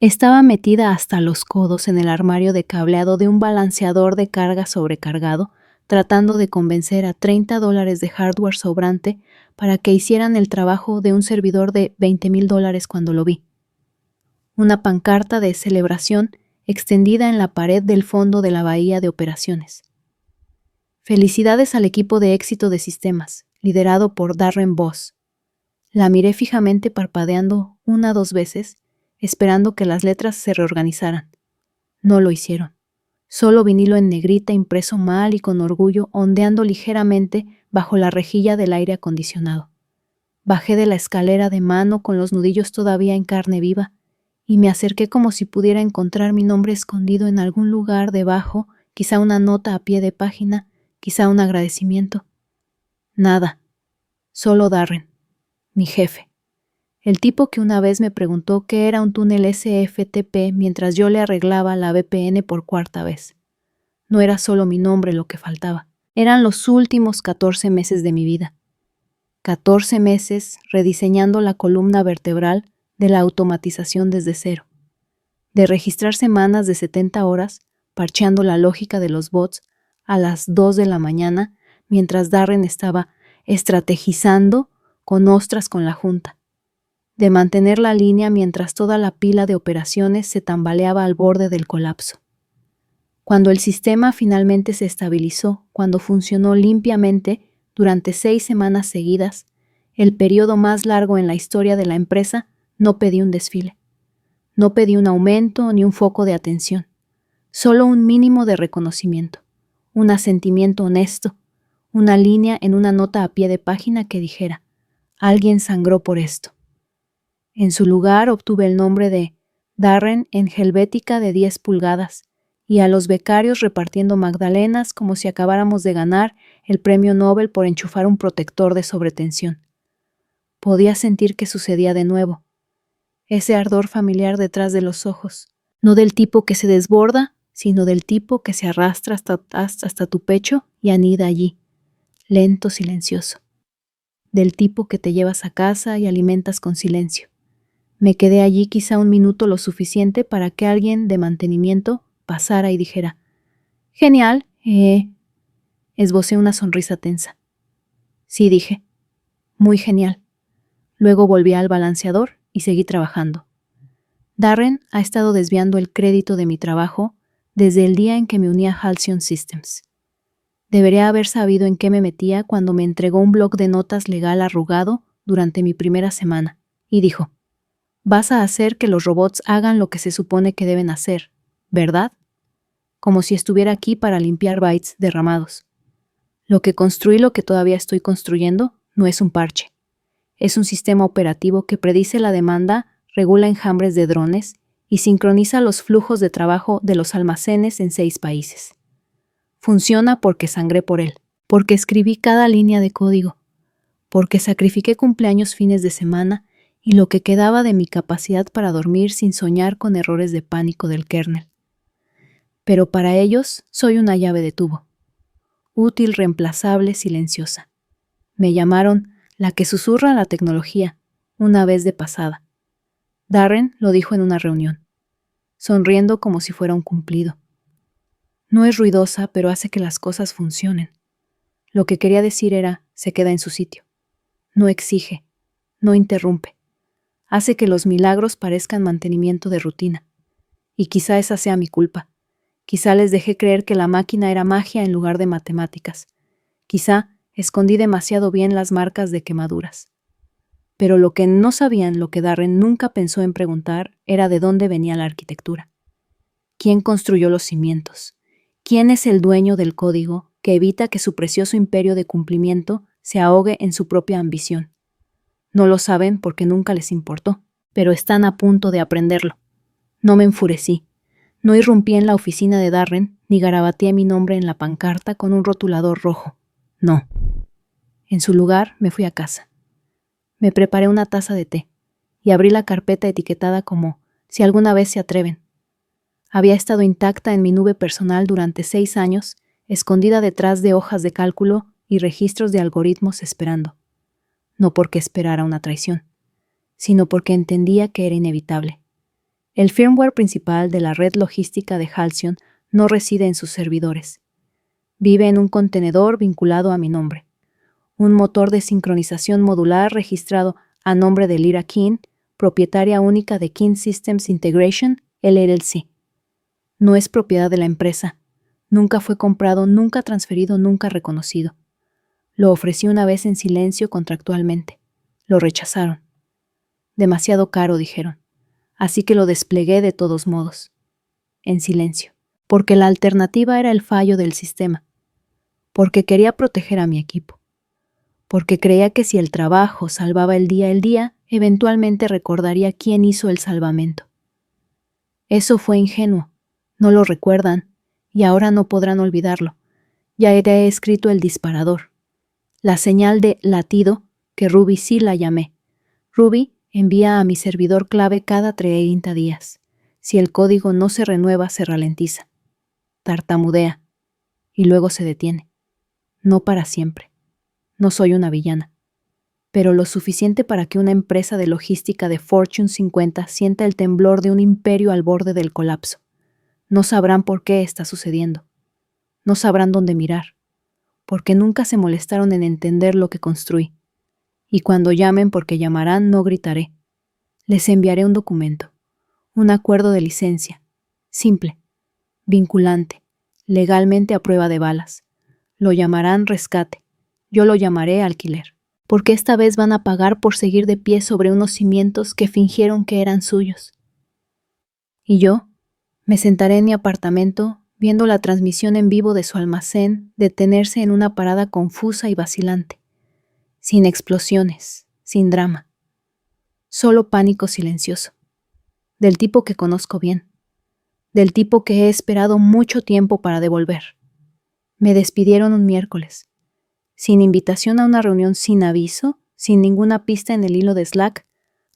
Estaba metida hasta los codos en el armario de cableado de un balanceador de carga sobrecargado, tratando de convencer a $30 de hardware sobrante para que hicieran el trabajo de un servidor de $20,000 cuando lo vi. Una pancarta de celebración extendida en la pared del fondo de la bahía de operaciones. Felicidades al equipo de éxito de sistemas, liderado por Darren Voss. La miré fijamente parpadeando 1 o 2 veces, esperando que las letras se reorganizaran. No lo hicieron. Solo vinilo en negrita impreso mal y con orgullo ondeando ligeramente bajo la rejilla del aire acondicionado. Bajé de la escalera de mano con los nudillos todavía en carne viva y me acerqué como si pudiera encontrar mi nombre escondido en algún lugar debajo, quizá una nota a pie de página, quizá un agradecimiento. Nada. Solo Darren, mi jefe. El tipo que una vez me preguntó qué era un túnel SFTP mientras yo le arreglaba la VPN por 4ª vez. No era solo mi nombre lo que faltaba. Eran los últimos 14 meses de mi vida. 14 meses rediseñando la columna vertebral de la automatización desde cero. De registrar semanas de 70 horas, parcheando la lógica de los bots a las 2 de la mañana, mientras Darren estaba estrategizando con ostras con la junta. De mantener la línea mientras toda la pila de operaciones se tambaleaba al borde del colapso. Cuando el sistema finalmente se estabilizó, cuando funcionó limpiamente durante 6 semanas seguidas, el periodo más largo en la historia de la empresa, no pedí un desfile. No pedí un aumento ni un foco de atención. Solo un mínimo de reconocimiento, un asentimiento honesto, una línea en una nota a pie de página que dijera: alguien sangró por esto. En su lugar obtuve el nombre de Darren en helvética de 10 pulgadas y a los becarios repartiendo magdalenas como si acabáramos de ganar el premio Nobel por enchufar un protector de sobretensión. Podía sentir que sucedía de nuevo. Ese ardor familiar detrás de los ojos, no del tipo que se desborda, sino del tipo que se arrastra hasta tu pecho y anida allí, lento, silencioso. Del tipo que te llevas a casa y alimentas con silencio. Me quedé allí quizá 1 minuto lo suficiente para que alguien de mantenimiento pasara y dijera: «Genial, Esbocé una sonrisa tensa. Sí, dije. Muy genial. Luego volví al balanceador y seguí trabajando. Darren ha estado desviando el crédito de mi trabajo desde el día en que me uní a Halcyon Systems. Debería haber sabido en qué me metía cuando me entregó un bloc de notas legal arrugado durante mi primera semana y dijo: «Vas a hacer que los robots hagan lo que se supone que deben hacer, ¿verdad?». Como si estuviera aquí para limpiar bytes derramados. Lo que construí, lo que todavía estoy construyendo, no es un parche. Es un sistema operativo que predice la demanda, regula enjambres de drones y sincroniza los flujos de trabajo de los almacenes en 6 países. Funciona porque sangré por él, porque escribí cada línea de código, porque sacrifiqué cumpleaños fines de semana y lo que quedaba de mi capacidad para dormir sin soñar con errores de pánico del kernel. Pero para ellos soy una llave de tubo. Útil, reemplazable, silenciosa. Me llamaron la que susurra la tecnología, una vez de pasada. Darren lo dijo en una reunión, sonriendo como si fuera un cumplido. No es ruidosa, pero hace que las cosas funcionen. Lo que quería decir era: se queda en su sitio. No exige, no interrumpe. Hace que los milagros parezcan mantenimiento de rutina. Y quizá esa sea mi culpa. Quizá les dejé creer que la máquina era magia en lugar de matemáticas. Quizá escondí demasiado bien las marcas de quemaduras. Pero lo que no sabían, lo que Darren nunca pensó en preguntar, era de dónde venía la arquitectura. ¿Quién construyó los cimientos? ¿Quién es el dueño del código que evita que su precioso imperio de cumplimiento se ahogue en su propia ambición? No lo saben porque nunca les importó, pero están a punto de aprenderlo. No me enfurecí. No irrumpí en la oficina de Darren ni garabateé mi nombre en la pancarta con un rotulador rojo. No. En su lugar me fui a casa. Me preparé una taza de té y abrí la carpeta etiquetada como «Si alguna vez se atreven». Había estado intacta en mi nube personal durante 6 años, escondida detrás de hojas de cálculo y registros de algoritmos esperando. No porque esperara una traición, sino porque entendía que era inevitable. El firmware principal de la red logística de Halcyon no reside en sus servidores. Vive en un contenedor vinculado a mi nombre. Un motor de sincronización modular registrado a nombre de Lyra King, propietaria única de King Systems Integration, LLC. No es propiedad de la empresa. Nunca fue comprado, nunca transferido, nunca reconocido. Lo ofrecí una vez en silencio contractualmente. Lo rechazaron. Demasiado caro, dijeron. Así que lo desplegué de todos modos. En silencio. Porque la alternativa era el fallo del sistema. Porque quería proteger a mi equipo. Porque creía que si el trabajo salvaba el día, eventualmente recordaría quién hizo el salvamento. Eso fue ingenuo. No lo recuerdan, y ahora no podrán olvidarlo. Ya he escrito el disparador. La señal de latido, que Ruby sí la llamé. Ruby envía a mi servidor clave cada 30 días. Si el código no se renueva, se ralentiza. Tartamudea. Y luego se detiene. No para siempre. No soy una villana. Pero lo suficiente para que una empresa de logística de Fortune 50 sienta el temblor de un imperio al borde del colapso. No sabrán por qué está sucediendo. No sabrán dónde mirar, porque nunca se molestaron en entender lo que construí. Y cuando llamen, porque llamarán, no gritaré. Les enviaré un documento, un acuerdo de licencia, simple, vinculante, legalmente a prueba de balas. Lo llamarán rescate, yo lo llamaré alquiler. Porque esta vez van a pagar por seguir de pie sobre unos cimientos que fingieron que eran suyos. Y yo me sentaré en mi apartamento viendo la transmisión en vivo de su almacén detenerse en una parada confusa y vacilante, sin explosiones, sin drama, solo pánico silencioso, del tipo que conozco bien, del tipo que he esperado mucho tiempo para devolver. Me despidieron un miércoles, sin invitación a una reunión, sin aviso, sin ninguna pista en el hilo de Slack,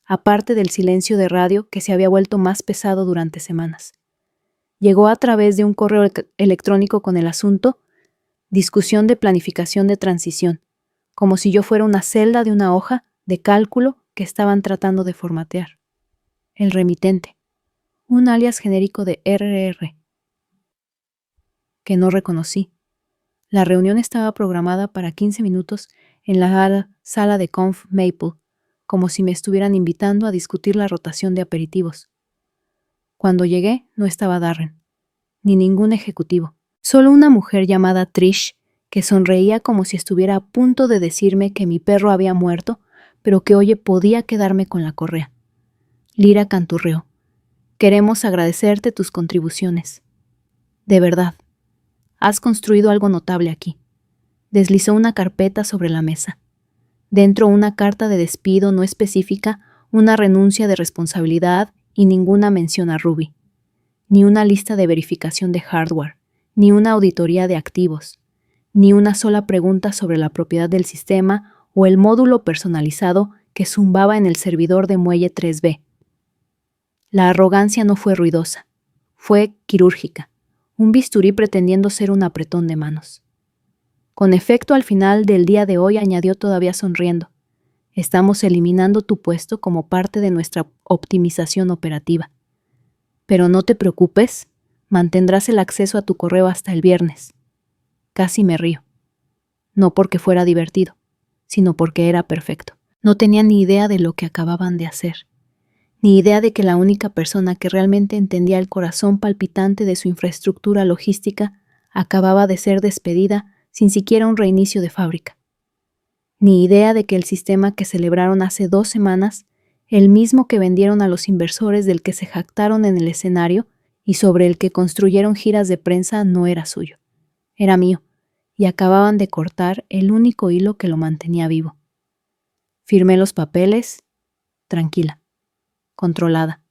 aparte del silencio de radio que se había vuelto más pesado durante semanas. Llegó a través de un correo electrónico con el asunto discusión de planificación de transición, como si yo fuera una celda de una hoja de cálculo que estaban tratando de formatear. El remitente, un alias genérico de RR, que no reconocí. La reunión estaba programada para 15 minutos en la sala de Conf Maple, como si me estuvieran invitando a discutir la rotación de aperitivos. Cuando llegué, no estaba Darren, ni ningún ejecutivo, solo una mujer llamada Trish, que sonreía como si estuviera a punto de decirme que mi perro había muerto, pero que hoy podía quedarme con la correa. Lyra canturreó. Queremos agradecerte tus contribuciones. De verdad, has construido algo notable aquí. Deslizó una carpeta sobre la mesa. Dentro una carta de despido no específica, una renuncia de responsabilidad y ninguna mención a Ruby. Ni una lista de verificación de hardware, ni una auditoría de activos, ni una sola pregunta sobre la propiedad del sistema o el módulo personalizado que zumbaba en el servidor de Muelle 3B. La arrogancia no fue ruidosa, fue quirúrgica, un bisturí pretendiendo ser un apretón de manos. Con efecto, al final del día de hoy, añadió todavía sonriendo, estamos eliminando tu puesto como parte de nuestra optimización operativa. Pero no te preocupes, mantendrás el acceso a tu correo hasta el viernes. Casi me río. No porque fuera divertido, sino porque era perfecto. No tenía ni idea de lo que acababan de hacer, ni idea de que la única persona que realmente entendía el corazón palpitante de su infraestructura logística acababa de ser despedida sin siquiera un reinicio de fábrica. Ni idea de que el sistema que celebraron hace 2 semanas, el mismo que vendieron a los inversores, del que se jactaron en el escenario y sobre el que construyeron giras de prensa, no era suyo. Era mío, y acababan de cortar el único hilo que lo mantenía vivo. Firmé los papeles, tranquila, controlada.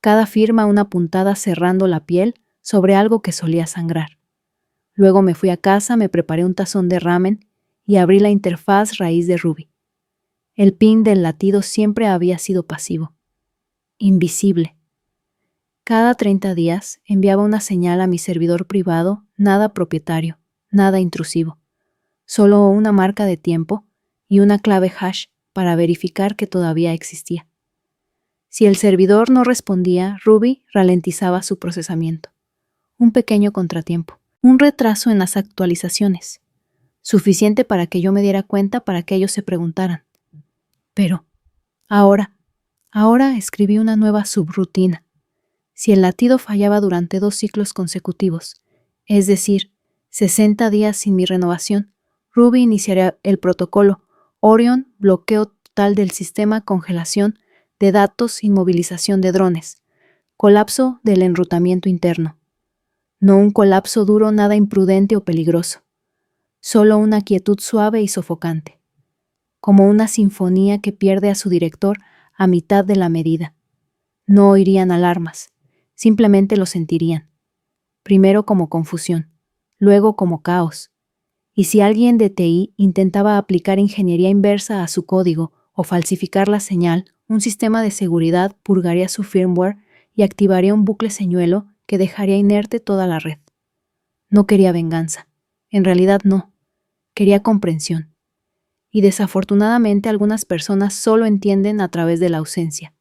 Cada firma una puntada cerrando la piel sobre algo que solía sangrar. Luego me fui a casa, me preparé un tazón de ramen y abrí la interfaz raíz de Ruby. El ping del latido siempre había sido pasivo, invisible. Cada 30 días enviaba una señal a mi servidor privado, nada propietario, nada intrusivo, solo una marca de tiempo y una clave hash para verificar que todavía existía. Si el servidor no respondía, Ruby ralentizaba su procesamiento. Un pequeño contratiempo, un retraso en las actualizaciones, suficiente para que yo me diera cuenta para que ellos se preguntaran. Pero, ahora escribí una nueva subrutina. Si el latido fallaba durante 2 ciclos consecutivos, es decir, 60 días sin mi renovación, Ruby iniciaría el protocolo Orion, bloqueo total del sistema, congelación de datos, inmovilización de drones, colapso del enrutamiento interno. No un colapso duro, nada imprudente o peligroso, solo una quietud suave y sofocante, como una sinfonía que pierde a su director a mitad de la medida. No oirían alarmas, simplemente lo sentirían, primero como confusión, luego como caos. Y si alguien de TI intentaba aplicar ingeniería inversa a su código o falsificar la señal, un sistema de seguridad purgaría su firmware y activaría un bucle señuelo que dejaría inerte toda la red. No quería venganza. En realidad no. Quería comprensión. Y desafortunadamente algunas personas solo entienden a través de la ausencia.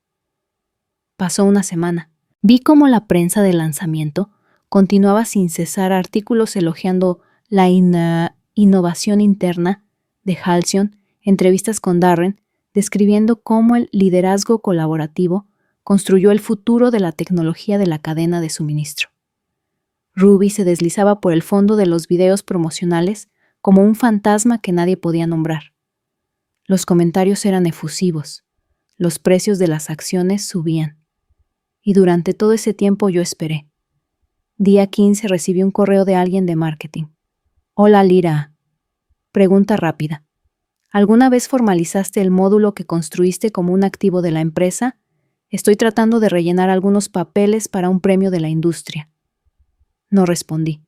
Pasó una semana. Vi cómo la prensa de lanzamiento continuaba sin cesar artículos elogiando la innovación interna de Halcyon, entrevistas con Darren, describiendo cómo el liderazgo colaborativo construyó el futuro de la tecnología de la cadena de suministro. Ruby se deslizaba por el fondo de los videos promocionales como un fantasma que nadie podía nombrar. Los comentarios eran efusivos, los precios de las acciones subían. Y durante todo ese tiempo yo esperé. Día 15 recibí un correo de alguien de marketing. Hola, Lyra. Pregunta rápida. ¿Alguna vez formalizaste el módulo que construiste como un activo de la empresa? Estoy tratando de rellenar algunos papeles para un premio de la industria. No respondí.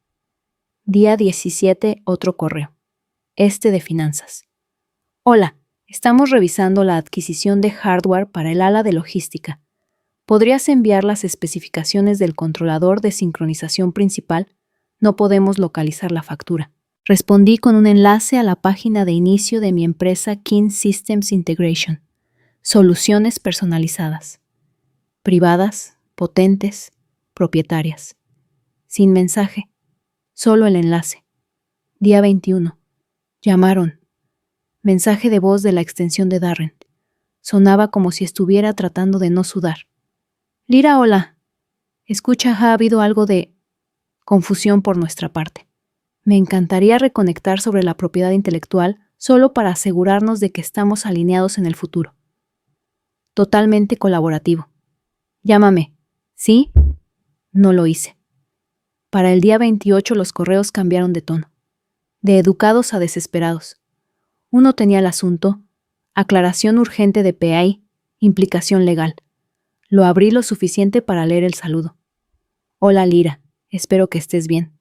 Día 17, otro correo. De finanzas. Hola, estamos revisando la adquisición de hardware para el ala de logística. ¿Podrías enviar las especificaciones del controlador de sincronización principal? No podemos localizar la factura. Respondí con un enlace a la página de inicio de mi empresa Kin Systems Integration. Soluciones personalizadas. Privadas, potentes, propietarias. Sin mensaje. Solo el enlace. Día 21. Llamaron. Mensaje de voz de la extensión de Darren. Sonaba como si estuviera tratando de no sudar. Lyra, hola. Escucha, ha habido algo de confusión por nuestra parte. Me encantaría reconectar sobre la propiedad intelectual solo para asegurarnos de que estamos alineados en el futuro. Totalmente colaborativo. Llámame. ¿Sí? No lo hice. Para el día 28 los correos cambiaron de tono. De educados a desesperados. Uno tenía el asunto, aclaración urgente de PI, implicación legal. Lo abrí lo suficiente para leer el saludo. Hola, Lyra, espero que estés bien.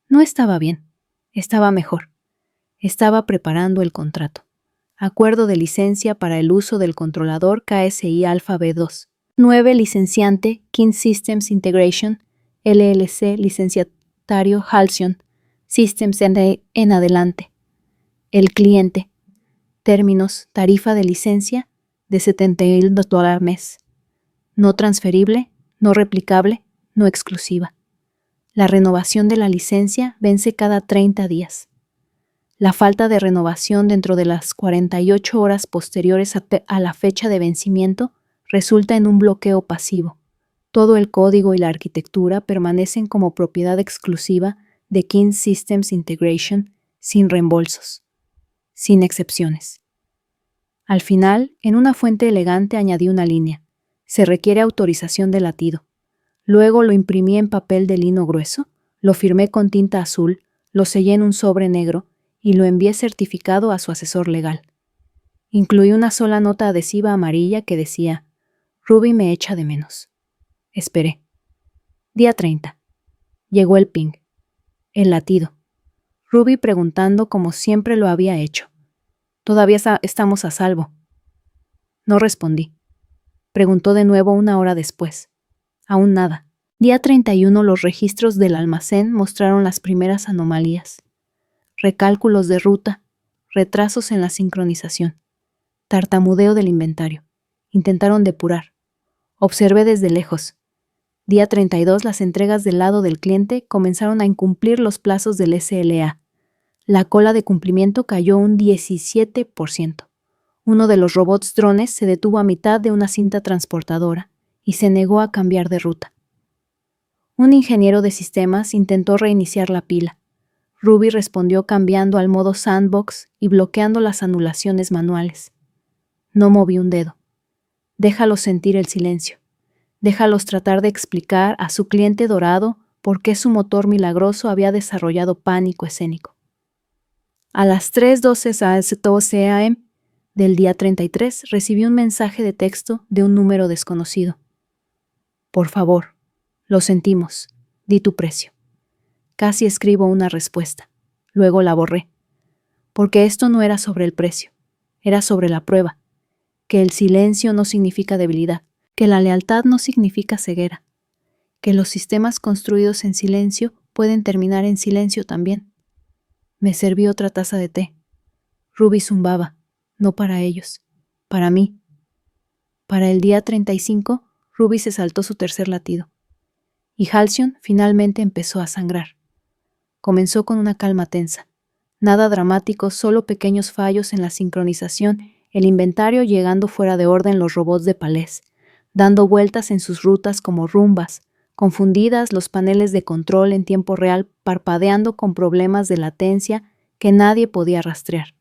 No estaba bien, estaba mejor. Estaba preparando el contrato. Acuerdo de licencia para el uso del controlador KSI Alpha B2. 9 licenciante Kin Systems Integration, LLC licenciatario Halcyon Systems en adelante. El cliente. Términos, tarifa de licencia de $70,000 al mes. No transferible, no replicable, no exclusiva. La renovación de la licencia vence cada 30 días. La falta de renovación dentro de las 48 horas posteriores a la fecha de vencimiento resulta en un bloqueo pasivo. Todo el código y la arquitectura permanecen como propiedad exclusiva de Kin Systems Integration sin reembolsos, sin excepciones. Al final, en una fuente elegante añadí una línea. Se requiere autorización de latido. Luego lo imprimí en papel de lino grueso, lo firmé con tinta azul, lo sellé en un sobre negro y lo envié certificado a su asesor legal. Incluí una sola nota adhesiva amarilla que decía: Ruby me echa de menos. Esperé. Día 30. Llegó el ping. El latido. Ruby preguntando como siempre lo había hecho. Todavía estamos a salvo. No respondí. Preguntó de nuevo una hora después. Aún nada. Día 31 los registros del almacén mostraron las primeras anomalías. Recálculos de ruta, retrasos en la sincronización, tartamudeo del inventario. Intentaron depurar. Observé desde lejos. Día 32, las entregas del lado del cliente comenzaron a incumplir los plazos del SLA. La cola de cumplimiento cayó un 17%. Uno de los robots drones se detuvo a mitad de una cinta transportadora y se negó a cambiar de ruta. Un ingeniero de sistemas intentó reiniciar la pila. Ruby respondió cambiando al modo sandbox y bloqueando las anulaciones manuales. No moví un dedo. Déjalos sentir el silencio. Déjalos tratar de explicar a su cliente dorado por qué su motor milagroso había desarrollado pánico escénico. A las 3:12 am del día 33 recibí un mensaje de texto de un número desconocido. Por favor, lo sentimos, di tu precio. Casi escribo una respuesta. Luego la borré. Porque esto no era sobre el precio, era sobre la prueba. Que el silencio no significa debilidad, que la lealtad no significa ceguera, que los sistemas construidos en silencio pueden terminar en silencio también. Me serví otra taza de té. Ruby zumbaba, no para ellos, para mí. Para el día 35, Ruby se saltó su tercer latido. Y Halcyon finalmente empezó a sangrar. Comenzó con una calma tensa. Nada dramático, solo pequeños fallos en la sincronización, el inventario llegando fuera de orden, los robots de palés, dando vueltas en sus rutas como rumbas, confundidas los paneles de control en tiempo real parpadeando con problemas de latencia que nadie podía rastrear.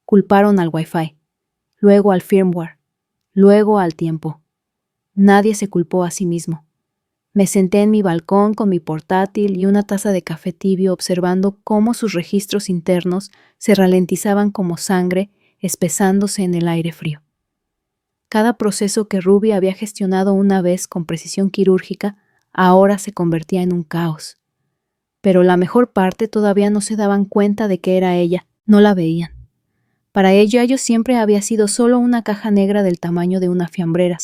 Culparon al Wi-Fi, luego al firmware, luego al tiempo. Nadie se culpó a sí mismo. Me senté en mi balcón con mi portátil y una taza de café tibio observando cómo sus registros internos se ralentizaban como sangre, espesándose en el aire frío. Cada proceso que Ruby había gestionado una vez con precisión quirúrgica ahora se convertía en un caos. Pero la mejor parte todavía no se daban cuenta de que era ella, no la veían. Para ellos siempre había sido solo una caja negra del tamaño de una fiambrera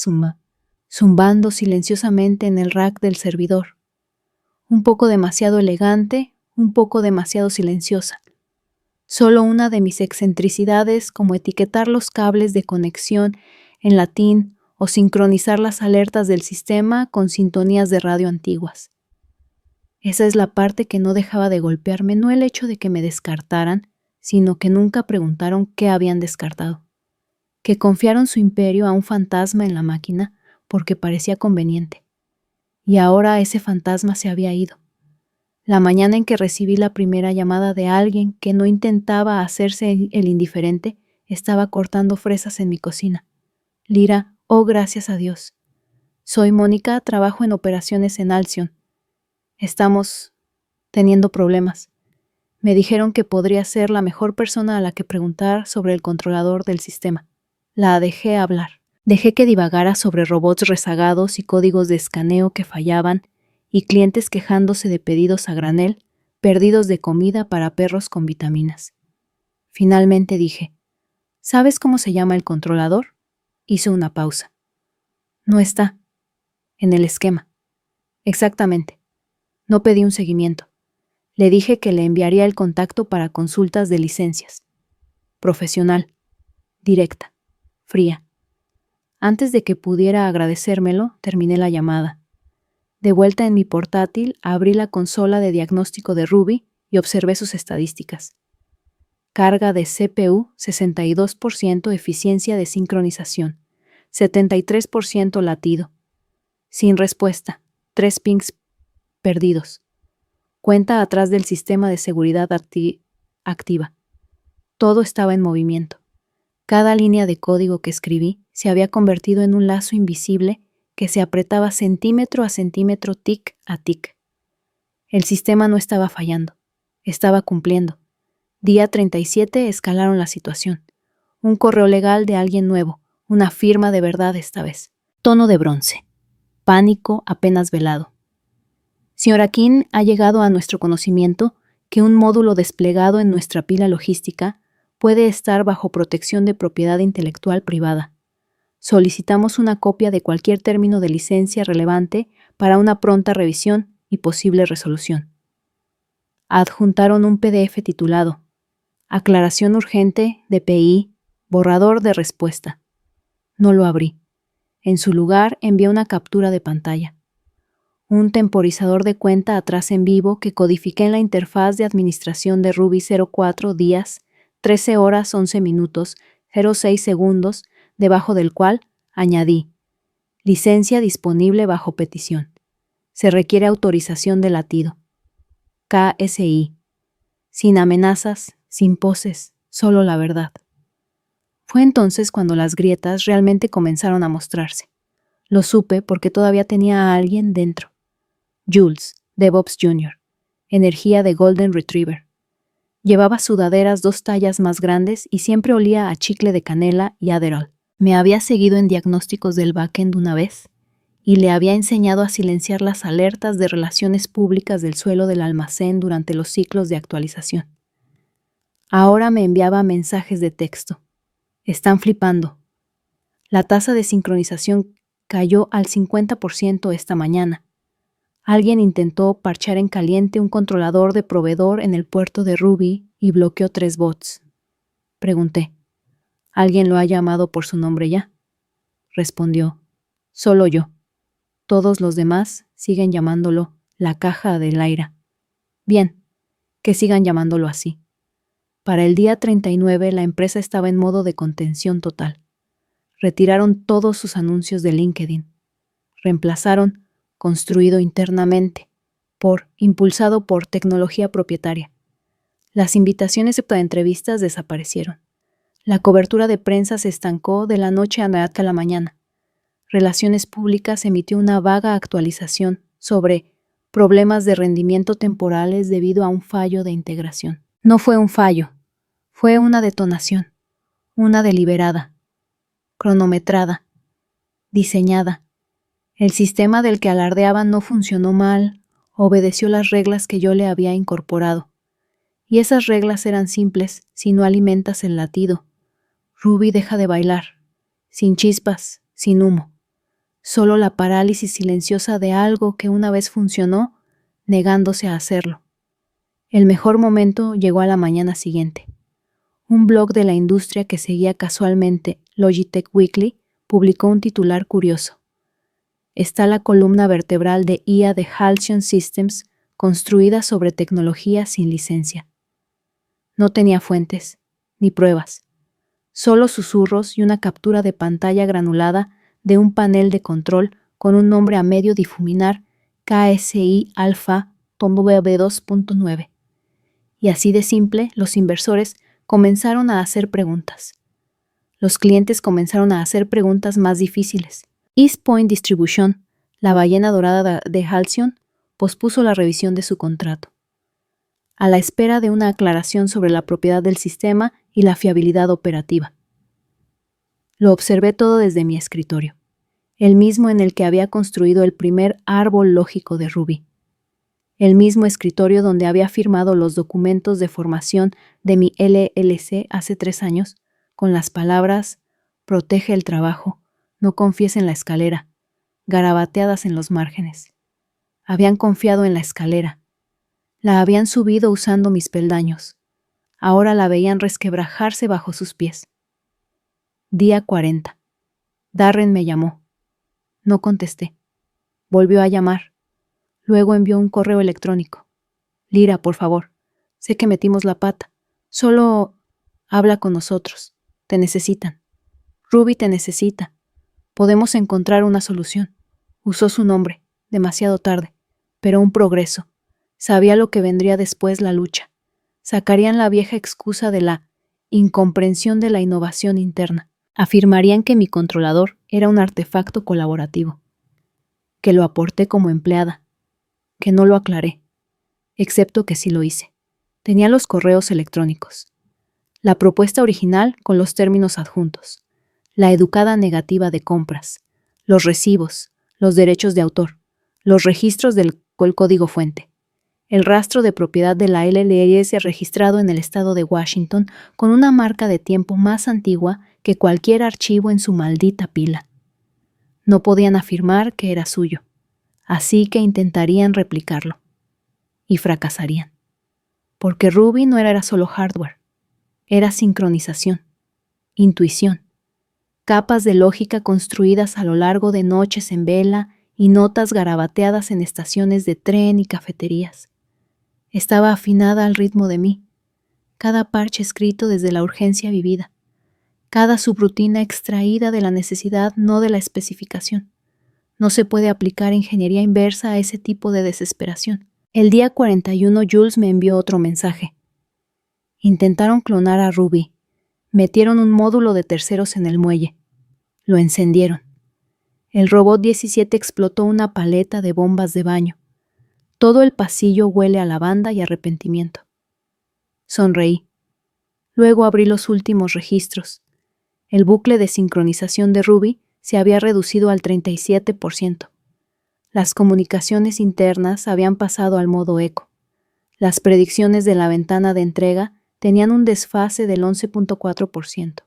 zumbando silenciosamente en el rack del servidor. Un poco demasiado elegante, un poco demasiado silenciosa. Solo una de mis excentricidades, como etiquetar los cables de conexión en latín o sincronizar las alertas del sistema con sintonías de radio antiguas. Esa es la parte que no dejaba de golpearme, no el hecho de que me descartaran, sino que nunca preguntaron qué habían descartado. Que confiaron su imperio a un fantasma en la máquina porque parecía conveniente. Y ahora ese fantasma se había ido. La mañana en que recibí la primera llamada de alguien que no intentaba hacerse el indiferente, estaba cortando fresas en mi cocina. Lyra, oh gracias a Dios. Soy Mónica, trabajo en operaciones en Halcyon. Estamos teniendo problemas. Me dijeron que podría ser la mejor persona a la que preguntar sobre el controlador del sistema. La dejé hablar. Dejé que divagara sobre robots rezagados y códigos de escaneo que fallaban y clientes quejándose de pedidos a granel, perdidos de comida para perros con vitaminas. Finalmente dije, ¿sabes cómo se llama el controlador? Hizo una pausa. No está. En el esquema. Exactamente. No pedí un seguimiento. Le dije que le enviaría el contacto para consultas de licencias. Profesional. Directa. Fría. Antes de que pudiera agradecérmelo, terminé la llamada. De vuelta en mi portátil, abrí la consola de diagnóstico de Ruby y observé sus estadísticas. Carga de CPU, 62% eficiencia de sincronización, 73% latido. Sin respuesta, 3 pings perdidos. Cuenta atrás del sistema de seguridad activa. Todo estaba en movimiento. Cada línea de código que escribí se había convertido en un lazo invisible que se apretaba centímetro a centímetro, tic a tic. El sistema no estaba fallando, estaba cumpliendo. Día 37 escalaron la situación. Un correo legal de alguien nuevo, una firma de verdad esta vez. Tono de bronce. Pánico apenas velado. Señora King, ha llegado a nuestro conocimiento que un módulo desplegado en nuestra pila logística puede estar bajo protección de propiedad intelectual privada. Solicitamos una copia de cualquier término de licencia relevante para una pronta revisión y posible resolución. Adjuntaron un PDF titulado Aclaración urgente, DPI, borrador de respuesta. No lo abrí. En su lugar, envié una captura de pantalla. Un temporizador de cuenta atrás en vivo que codifiqué en la interfaz de administración de Ruby 04 días, 13 horas 11 minutos, 06 segundos, debajo del cual añadí: licencia disponible bajo petición. Se requiere autorización de latido. KSI. Sin amenazas, sin poses, solo la verdad. Fue entonces cuando las grietas realmente comenzaron a mostrarse. Lo supe porque todavía tenía a alguien dentro. Jules, DevOps Jr., energía de Golden Retriever. Llevaba sudaderas 2 tallas más grandes y siempre olía a chicle de canela y Adderall. Me había seguido en diagnósticos del backend una vez y le había enseñado a silenciar las alertas de relaciones públicas del suelo del almacén durante los ciclos de actualización. Ahora me enviaba mensajes de texto. Están flipando. La tasa de sincronización cayó al 50% esta mañana. Alguien intentó parchar en caliente un controlador de proveedor en el puerto de Ruby y bloqueó 3 bots. Pregunté: ¿alguien lo ha llamado por su nombre ya? Respondió: solo yo. Todos los demás siguen llamándolo la caja del aire. Bien, que sigan llamándolo así. Para el día 39 la empresa estaba en modo de contención total. Retiraron todos sus anuncios de LinkedIn. Reemplazaron construido internamente por impulsado por tecnología propietaria. Las invitaciones para entrevistas desaparecieron. La cobertura de prensa se estancó de la noche a la mañana. Relaciones Públicas emitió una vaga actualización sobre problemas de rendimiento temporales debido a un fallo de integración. No fue un fallo, fue una detonación, una deliberada, cronometrada, diseñada. El sistema del que alardeaba no funcionó mal, obedeció las reglas que yo le había incorporado. Y esas reglas eran simples si no alimentas el latido. Ruby deja de bailar, sin chispas, sin humo. Solo la parálisis silenciosa de algo que una vez funcionó, negándose a hacerlo. El mejor momento llegó a la mañana siguiente. Un blog de la industria que seguía casualmente Logitech Weekly publicó un titular curioso. Está la columna vertebral de IA de Halcyon Systems construida sobre tecnología sin licencia. No tenía fuentes, ni pruebas, solo susurros y una captura de pantalla granulada de un panel de control con un nombre a medio difuminar KSI Alpha W2.9. Y así de simple, los inversores comenzaron a hacer preguntas. Los clientes comenzaron a hacer preguntas más difíciles. East Point Distribution, la ballena dorada de Halcyon, pospuso la revisión de su contrato, a la espera de una aclaración sobre la propiedad del sistema y la fiabilidad operativa. Lo observé todo desde mi escritorio, el mismo en el que había construido el primer árbol lógico de Ruby, el mismo escritorio donde había firmado los documentos de formación de mi LLC hace 3 años, con las palabras «protege el trabajo, no confíes en la escalera», garabateadas en los márgenes. Habían confiado en la escalera. La habían subido usando mis peldaños. Ahora la veían resquebrajarse bajo sus pies. Día 40. Darren me llamó. No contesté. Volvió a llamar. Luego envió un correo electrónico. Lyra, por favor. Sé que metimos la pata. Solo habla con nosotros. Te necesitan. Ruby te necesita. Podemos encontrar una solución. Usó su nombre. Demasiado tarde. Pero un progreso. Sabía lo que vendría después la lucha. Sacarían la vieja excusa de la incomprensión de la innovación interna. Afirmarían que mi controlador era un artefacto colaborativo, que lo aporté como empleada, que no lo aclaré, excepto que sí lo hice. Tenía los correos electrónicos, la propuesta original con los términos adjuntos, la educada negativa de compras, los recibos, los derechos de autor, los registros del código fuente, el rastro de propiedad de la LLS registrado en el estado de Washington con una marca de tiempo más antigua que cualquier archivo en su maldita pila. No podían afirmar que era suyo, así que intentarían replicarlo. Y fracasarían. Porque Ruby no era solo hardware, era sincronización, intuición, capas de lógica construidas a lo largo de noches en vela y notas garabateadas en estaciones de tren y cafeterías. Estaba afinada al ritmo de mí, cada parche escrito desde la urgencia vivida, cada subrutina extraída de la necesidad, no de la especificación. No se puede aplicar ingeniería inversa a ese tipo de desesperación. El día 41 Jules me envió otro mensaje. Intentaron clonar a Ruby. Metieron un módulo de terceros en el muelle. Lo encendieron. El robot 17 explotó una paleta de bombas de baño. Todo el pasillo huele a lavanda y arrepentimiento. Sonreí. Luego abrí los últimos registros. El bucle de sincronización de Ruby se había reducido al 37%. Las comunicaciones internas habían pasado al modo eco. Las predicciones de la ventana de entrega tenían un desfase del 11.4%.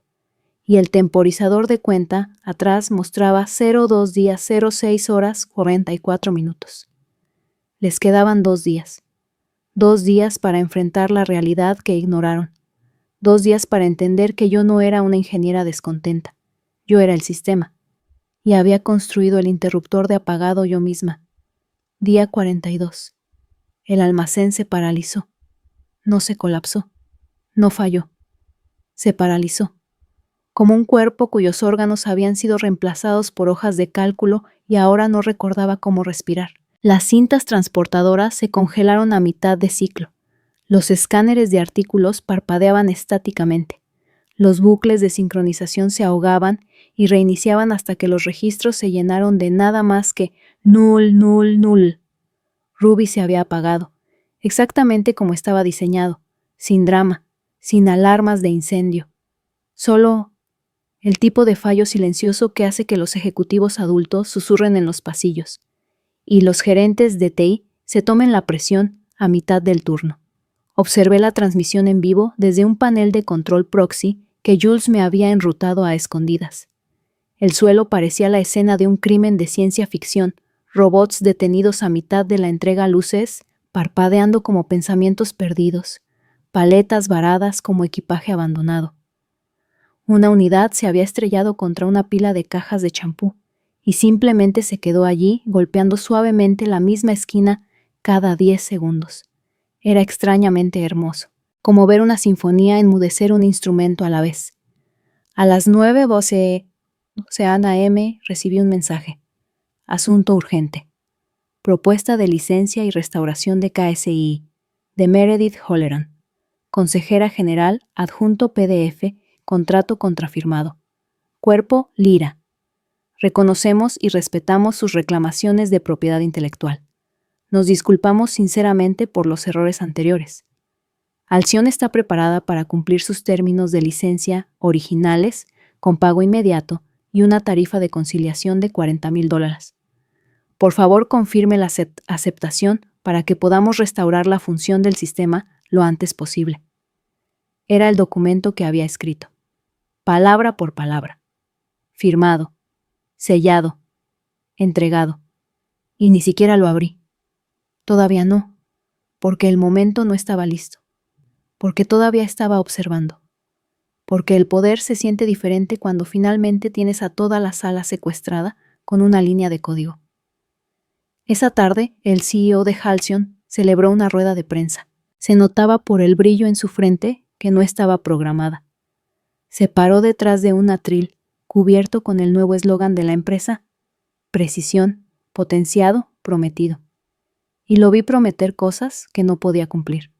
Y el temporizador de cuenta atrás mostraba 02 días 06 horas 44 minutos. Les quedaban 2 días. 2 días para enfrentar la realidad que ignoraron. 2 días para entender que yo no era una ingeniera descontenta. Yo era el sistema. Y había construido el interruptor de apagado yo misma. Día 42. El almacén se paralizó. No se colapsó. No falló. Se paralizó. Como un cuerpo cuyos órganos habían sido reemplazados por hojas de cálculo y ahora no recordaba cómo respirar. Las cintas transportadoras se congelaron a mitad de ciclo. Los escáneres de artículos parpadeaban estáticamente. Los bucles de sincronización se ahogaban y reiniciaban hasta que los registros se llenaron de nada más que null, null, null. Ruby se había apagado, exactamente como estaba diseñado, sin drama, sin alarmas de incendio. Solo el tipo de fallo silencioso que hace que los ejecutivos adultos susurren en los pasillos y los gerentes de TI se tomen la presión a mitad del turno. Observé la transmisión en vivo desde un panel de control proxy que Jules me había enrutado a escondidas. El suelo parecía la escena de un crimen de ciencia ficción, robots detenidos a mitad de la entrega, luces parpadeando como pensamientos perdidos, paletas varadas como equipaje abandonado. Una unidad se había estrellado contra una pila de cajas de champú y simplemente se quedó allí golpeando suavemente la misma esquina cada 10 segundos. Era extrañamente hermoso, como ver una sinfonía enmudecer un instrumento a la vez. A las 9:12 AM recibí un mensaje. Asunto urgente. Propuesta de licencia y restauración de KSI, de Meredith Holleran. Consejera General, adjunto PDF, contrato contrafirmado. Cuerpo, Lira. Reconocemos y respetamos sus reclamaciones de propiedad intelectual. Nos disculpamos sinceramente por los errores anteriores. Alcyon está preparada para cumplir sus términos de licencia originales, con pago inmediato y una tarifa de conciliación de $40,000. Por favor, confirme la aceptación para que podamos restaurar la función del sistema lo antes posible. Era el documento que había escrito, palabra por palabra, firmado, sellado, entregado, y ni siquiera lo abrí. Todavía no, porque el momento no estaba listo, porque todavía estaba observando, porque el poder se siente diferente cuando finalmente tienes a toda la sala secuestrada con una línea de código. Esa tarde, el CEO de Halcyon celebró una rueda de prensa. Se notaba por el brillo en su frente que no estaba programada. Se paró detrás de un atril cubierto con el nuevo eslogan de la empresa: precisión, potenciado, prometido. Y lo vi prometer cosas que no podía cumplir.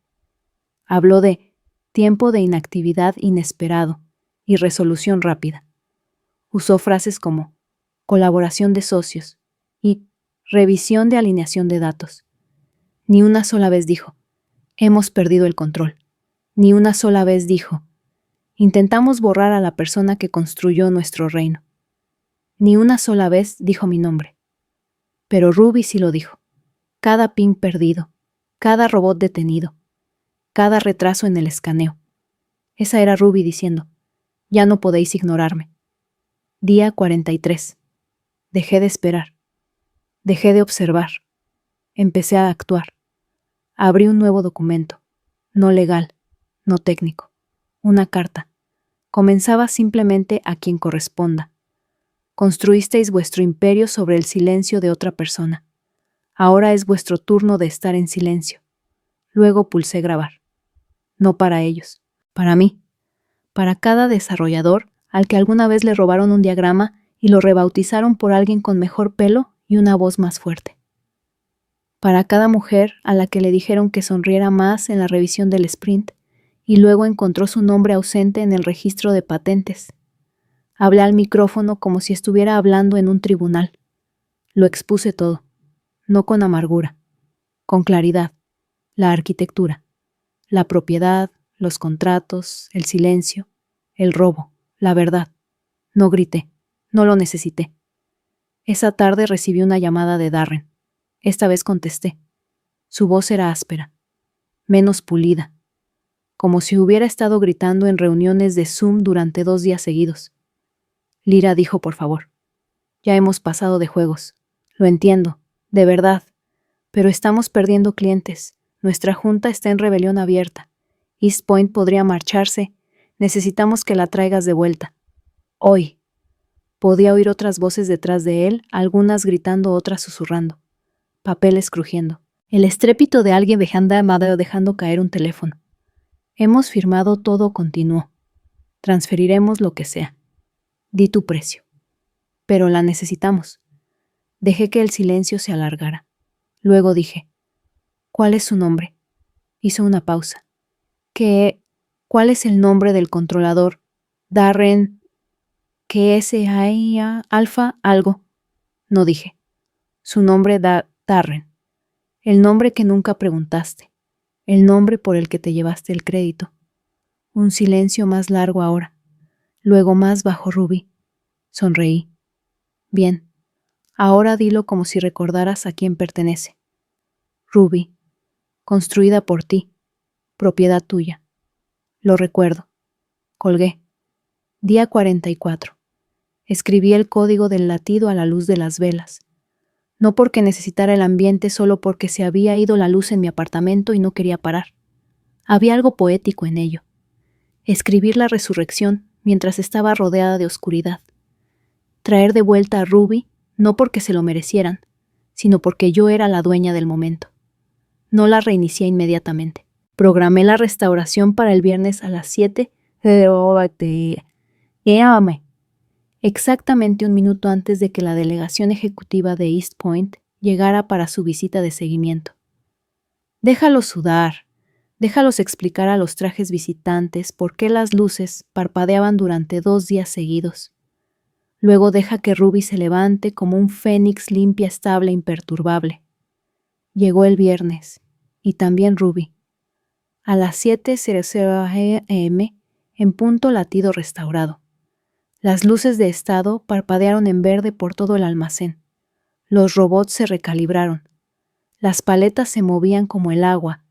Habló de tiempo de inactividad inesperado y resolución rápida. Usó frases como colaboración de socios y revisión de alineación de datos. Ni una sola vez dijo, hemos perdido el control. Ni una sola vez dijo, intentamos borrar a la persona que construyó nuestro reino. Ni una sola vez dijo mi nombre. Pero Ruby sí lo dijo. Cada ping perdido, cada robot detenido, cada retraso en el escaneo. Esa era Ruby diciendo, ya no podéis ignorarme. Día 43. Dejé de esperar. Dejé de observar. Empecé a actuar. Abrí un nuevo documento, no legal, no técnico, una carta, Comenzaba simplemente a quien corresponda. Construisteis vuestro imperio sobre el silencio de otra persona. Ahora es vuestro turno de estar en silencio. Luego pulsé grabar. No para ellos, para mí, para cada desarrollador al que alguna vez le robaron un diagrama y lo rebautizaron por alguien con mejor pelo y una voz más fuerte. Para cada mujer a la que le dijeron que sonriera más en la revisión del sprint y luego encontró su nombre ausente en el registro de patentes. Hablé al micrófono como si estuviera hablando en un tribunal. Lo expuse todo, no con amargura, con claridad, la arquitectura, la propiedad, los contratos, el silencio, el robo, la verdad. No grité, no lo necesité. Esa tarde recibí una llamada de Darren. Esta vez contesté. Su voz era áspera, menos pulida, como si hubiera estado gritando en reuniones de Zoom durante 2 días seguidos. Lyra dijo, por favor. Ya hemos pasado de juegos. Lo entiendo, de verdad. Pero estamos perdiendo clientes. Nuestra junta está en rebelión abierta. East Point podría marcharse. Necesitamos que la traigas de vuelta. Hoy. Podía oír otras voces detrás de él, algunas gritando, otras susurrando. Papeles crujiendo. El estrépito de alguien dejando caer un teléfono. Hemos firmado todo, continuó. Transferiremos lo que sea. Di tu precio. Pero la necesitamos. Dejé que el silencio se alargara. Luego dije, ¿cuál es su nombre? Hizo una pausa. ¿Cuál es el nombre del controlador? Darren, ¿qué es alfa algo? No dije. Su nombre Darren. El nombre que nunca preguntaste. El nombre por el que te llevaste el crédito. Un silencio más largo ahora. Luego más bajo Ruby. Sonreí. Bien. Ahora dilo como si recordaras a quién pertenece. Ruby. Construida por ti. Propiedad tuya. Lo recuerdo. Colgué. Día 44. Escribí el código del latido a la luz de las velas. No porque necesitara el ambiente, solo porque se había ido la luz en mi apartamento y no quería parar. Había algo poético en ello. Escribir la resurrección mientras estaba rodeada de oscuridad. Traer de vuelta a Ruby, no porque se lo merecieran, sino porque yo era la dueña del momento. No la reinicié inmediatamente. Programé la restauración para el viernes a las 7. Exactamente 1 minuto antes de que la delegación ejecutiva de East Point llegara para su visita de seguimiento. Déjalos sudar, déjalos explicar a los trajes visitantes por qué las luces parpadeaban durante 2 días seguidos. Luego deja que Ruby se levante como un fénix limpia, estable, imperturbable. Llegó el viernes, y también Ruby. A las 7:00 am, en punto latido restaurado. Las luces de estado parpadearon en verde por todo el almacén. Los robots se recalibraron. Las paletas se movían como el agua.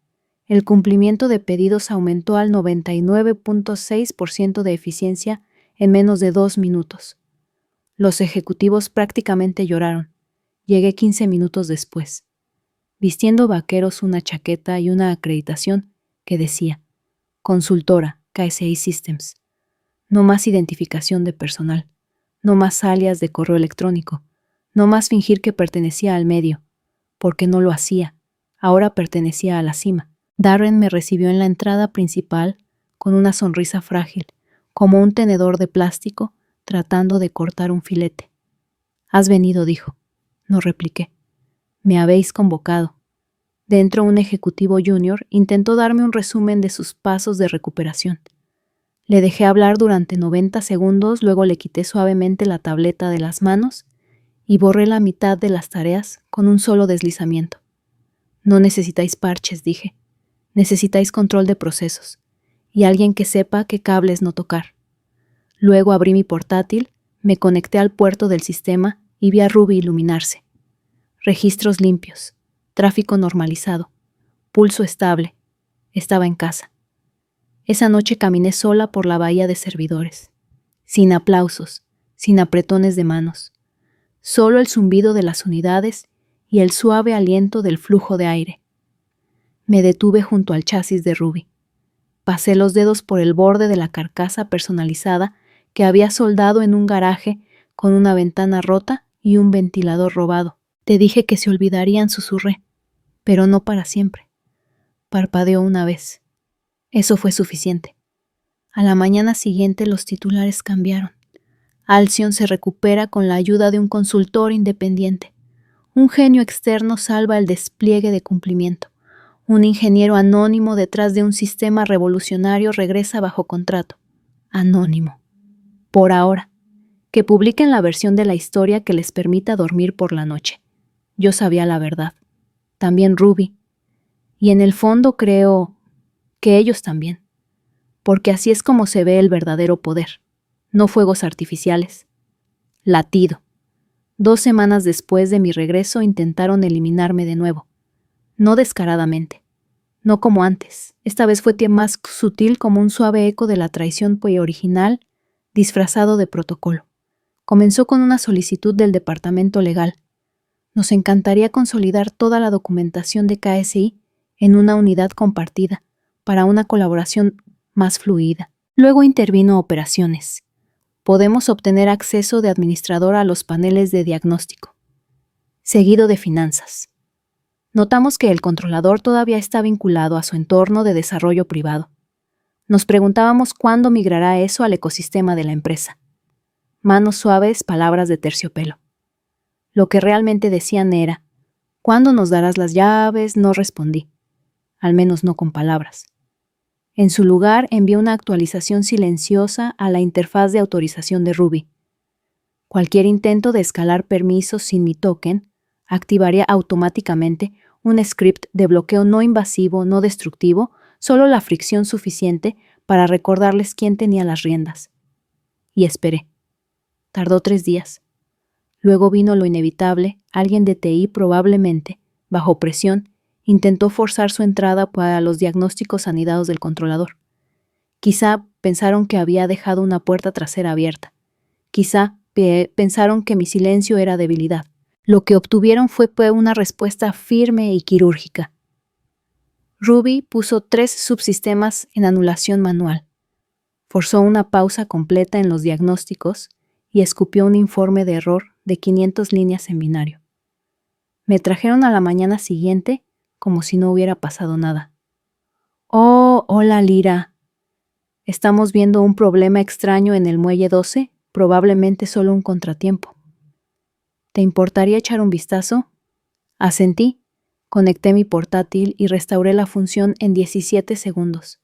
El cumplimiento de pedidos aumentó al 99.6% de eficiencia en menos de 2 minutos. Los ejecutivos prácticamente lloraron. Llegué 15 minutos después, vistiendo vaqueros, una chaqueta y una acreditación que decía Consultora, KSI Systems. No más identificación de personal, no más alias de correo electrónico, no más fingir que pertenecía al medio, porque no lo hacía, ahora pertenecía a la cima. Darren me recibió en la entrada principal con una sonrisa frágil, como un tenedor de plástico tratando de cortar un filete. Has venido, dijo. No repliqué. Me habéis convocado. Dentro, un ejecutivo junior intentó darme un resumen de sus pasos de recuperación. Le dejé hablar durante 90 segundos, luego le quité suavemente la tableta de las manos y borré la mitad de las tareas con un solo deslizamiento. No necesitáis parches, dije. Necesitáis control de procesos y alguien que sepa qué cables no tocar. Luego abrí mi portátil, me conecté al puerto del sistema y vi a Ruby iluminarse. Registros limpios, tráfico normalizado, pulso estable. Estaba en casa. Esa noche caminé sola por la bahía de servidores, sin aplausos, sin apretones de manos, solo el zumbido de las unidades y el suave aliento del flujo de aire. Me detuve junto al chasis de Ruby. Pasé los dedos por el borde de la carcasa personalizada que había soldado en un garaje con una ventana rota y un ventilador robado. Te dije que se olvidarían, susurré, pero no para siempre. Parpadeó una vez. Eso fue suficiente. A la mañana siguiente los titulares cambiaron. Alcyon se recupera con la ayuda de un consultor independiente. Un genio externo salva el despliegue de cumplimiento. Un ingeniero anónimo detrás de un sistema revolucionario regresa bajo contrato. Anónimo. Por ahora. Que publiquen la versión de la historia que les permita dormir por la noche. Yo sabía la verdad. También Ruby. Y en el fondo creo que ellos también. Porque así es como se ve el verdadero poder. No fuegos artificiales. Latido. 2 semanas después de mi regreso intentaron eliminarme de nuevo. No descaradamente. No como antes. Esta vez fue más sutil, como un suave eco de la traición original, disfrazado de protocolo. Comenzó con una solicitud del departamento legal. Nos encantaría consolidar toda la documentación de KSI en una unidad compartida, para una colaboración más fluida. Luego intervino operaciones. Podemos obtener acceso de administrador a los paneles de diagnóstico. Seguido de finanzas. Notamos que el controlador todavía está vinculado a su entorno de desarrollo privado. Nos preguntábamos cuándo migrará eso al ecosistema de la empresa. Manos suaves, palabras de terciopelo. Lo que realmente decían era: ¿cuándo nos darás las llaves? No respondí. Al menos no con palabras. En su lugar, envié una actualización silenciosa a la interfaz de autorización de Ruby. Cualquier intento de escalar permisos sin mi token activaría automáticamente un script de bloqueo no invasivo, no destructivo, solo la fricción suficiente para recordarles quién tenía las riendas. Y esperé. Tardó 3 días. Luego vino lo inevitable. Alguien de TI probablemente, bajo presión, intentó forzar su entrada para los diagnósticos anidados del controlador. Quizá pensaron que había dejado una puerta trasera abierta. Quizá pensaron que mi silencio era debilidad. Lo que obtuvieron fue una respuesta firme y quirúrgica. Ruby puso 3 subsistemas en anulación manual. Forzó una pausa completa en los diagnósticos y escupió un informe de error de 500 líneas en binario. Me trajeron a la mañana siguiente como si no hubiera pasado nada. «Oh, hola, Lyra. Estamos viendo un problema extraño en el muelle 12, probablemente solo un contratiempo. ¿Te importaría echar un vistazo?» Asentí, conecté mi portátil y restauré la función en 17 segundos.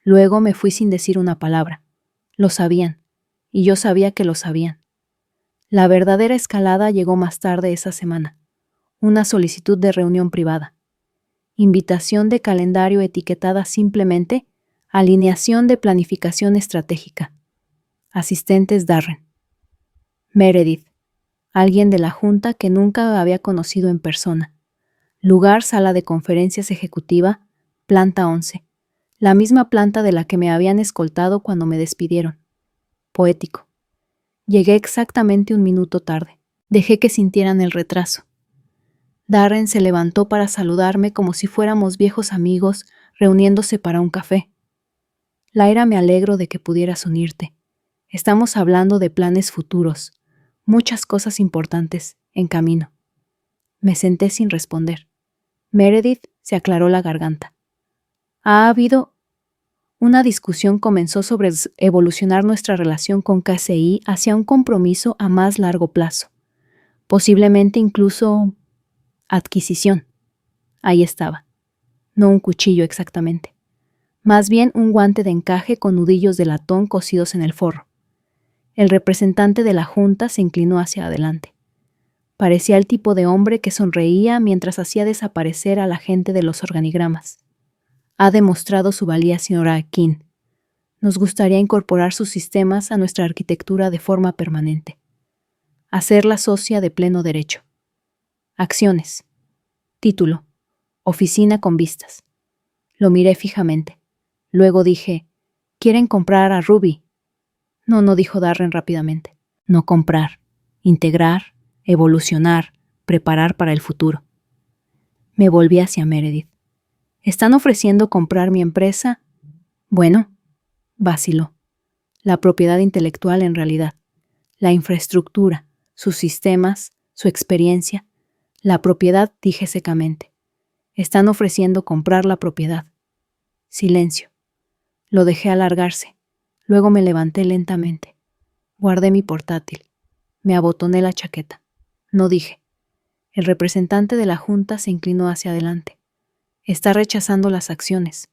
Luego me fui sin decir una palabra. Lo sabían, y yo sabía que lo sabían. La verdadera escalada llegó más tarde esa semana. Una solicitud de reunión privada. Invitación de calendario etiquetada simplemente Alineación de Planificación Estratégica. Asistentes Darren. Meredith. Alguien de la junta que nunca había conocido en persona. Lugar, sala de conferencias ejecutiva, planta 11. La misma planta de la que me habían escoltado cuando me despidieron. Poético. Llegué exactamente 1 minuto tarde. Dejé que sintieran el retraso. Darren se levantó para saludarme como si fuéramos viejos amigos reuniéndose para un café. Lyra, me alegro de que pudieras unirte. Estamos hablando de planes futuros. Muchas cosas importantes en camino. Me senté sin responder. Meredith se aclaró la garganta. Ha habido una discusión comenzó sobre evolucionar nuestra relación con KCI hacia un compromiso a más largo plazo. Posiblemente incluso adquisición. Ahí estaba. No un cuchillo exactamente. Más bien un guante de encaje con nudillos de latón cosidos en el forro. El representante de la junta se inclinó hacia adelante. Parecía el tipo de hombre que sonreía mientras hacía desaparecer a la gente de los organigramas. Ha demostrado su valía, señora King. Nos gustaría incorporar sus sistemas a nuestra arquitectura de forma permanente. Hacerla socia de pleno derecho. Acciones. Título. Oficina con vistas. Lo miré fijamente. Luego dije, ¿quieren comprar a Ruby? No, dijo Darren rápidamente. No comprar. Integrar, evolucionar, preparar para el futuro. Me volví hacia Meredith. ¿Están ofreciendo comprar mi empresa? Bueno, vaciló. La propiedad intelectual en realidad. La infraestructura, sus sistemas, su experiencia. La propiedad, dije secamente. Están ofreciendo comprar la propiedad. Silencio. Lo dejé alargarse. Luego me levanté lentamente. Guardé mi portátil. Me abotoné la chaqueta. No dije. El representante de la Junta se inclinó hacia adelante. Está rechazando las acciones.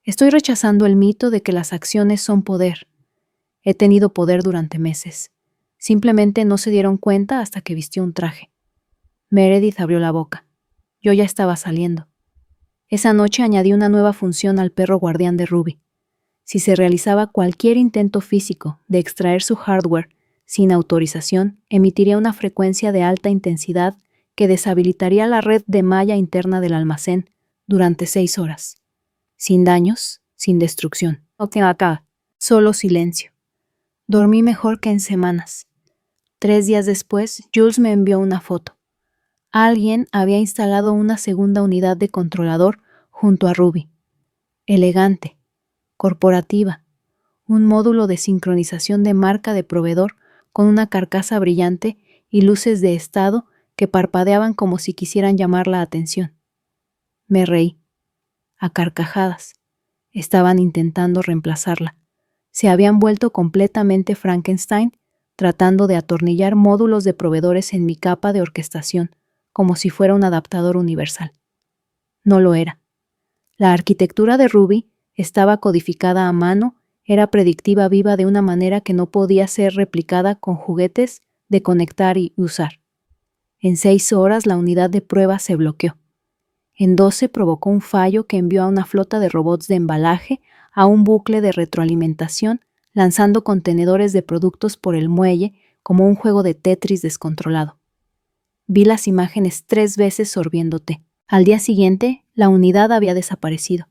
Estoy rechazando el mito de que las acciones son poder. He tenido poder durante meses. Simplemente no se dieron cuenta hasta que vistió un traje. Meredith abrió la boca. Yo ya estaba saliendo. Esa noche añadí una nueva función al perro guardián de Ruby. Si se realizaba cualquier intento físico de extraer su hardware sin autorización, emitiría una frecuencia de alta intensidad que deshabilitaría la red de malla interna del almacén durante 6 horas. Sin daños, sin destrucción. No tengo acá. Solo silencio. Dormí mejor que en semanas. 3 días después, Jules me envió una foto. Alguien había instalado una segunda unidad de controlador junto a Ruby. Elegante, corporativa, un módulo de sincronización de marca de proveedor con una carcasa brillante y luces de estado que parpadeaban como si quisieran llamar la atención. Me reí. A carcajadas. Estaban intentando reemplazarla. Se habían vuelto completamente Frankenstein, tratando de atornillar módulos de proveedores en mi capa de orquestación, como si fuera un adaptador universal. No lo era. La arquitectura de Ruby estaba codificada a mano, era predictiva viva de una manera que no podía ser replicada con juguetes de conectar y usar. En 6 horas la unidad de prueba se bloqueó. En 12 provocó un fallo que envió a una flota de robots de embalaje a un bucle de retroalimentación, lanzando contenedores de productos por el muelle como un juego de Tetris descontrolado. Vi las imágenes 3 veces sorbiendo té. Al día siguiente, la unidad había desaparecido.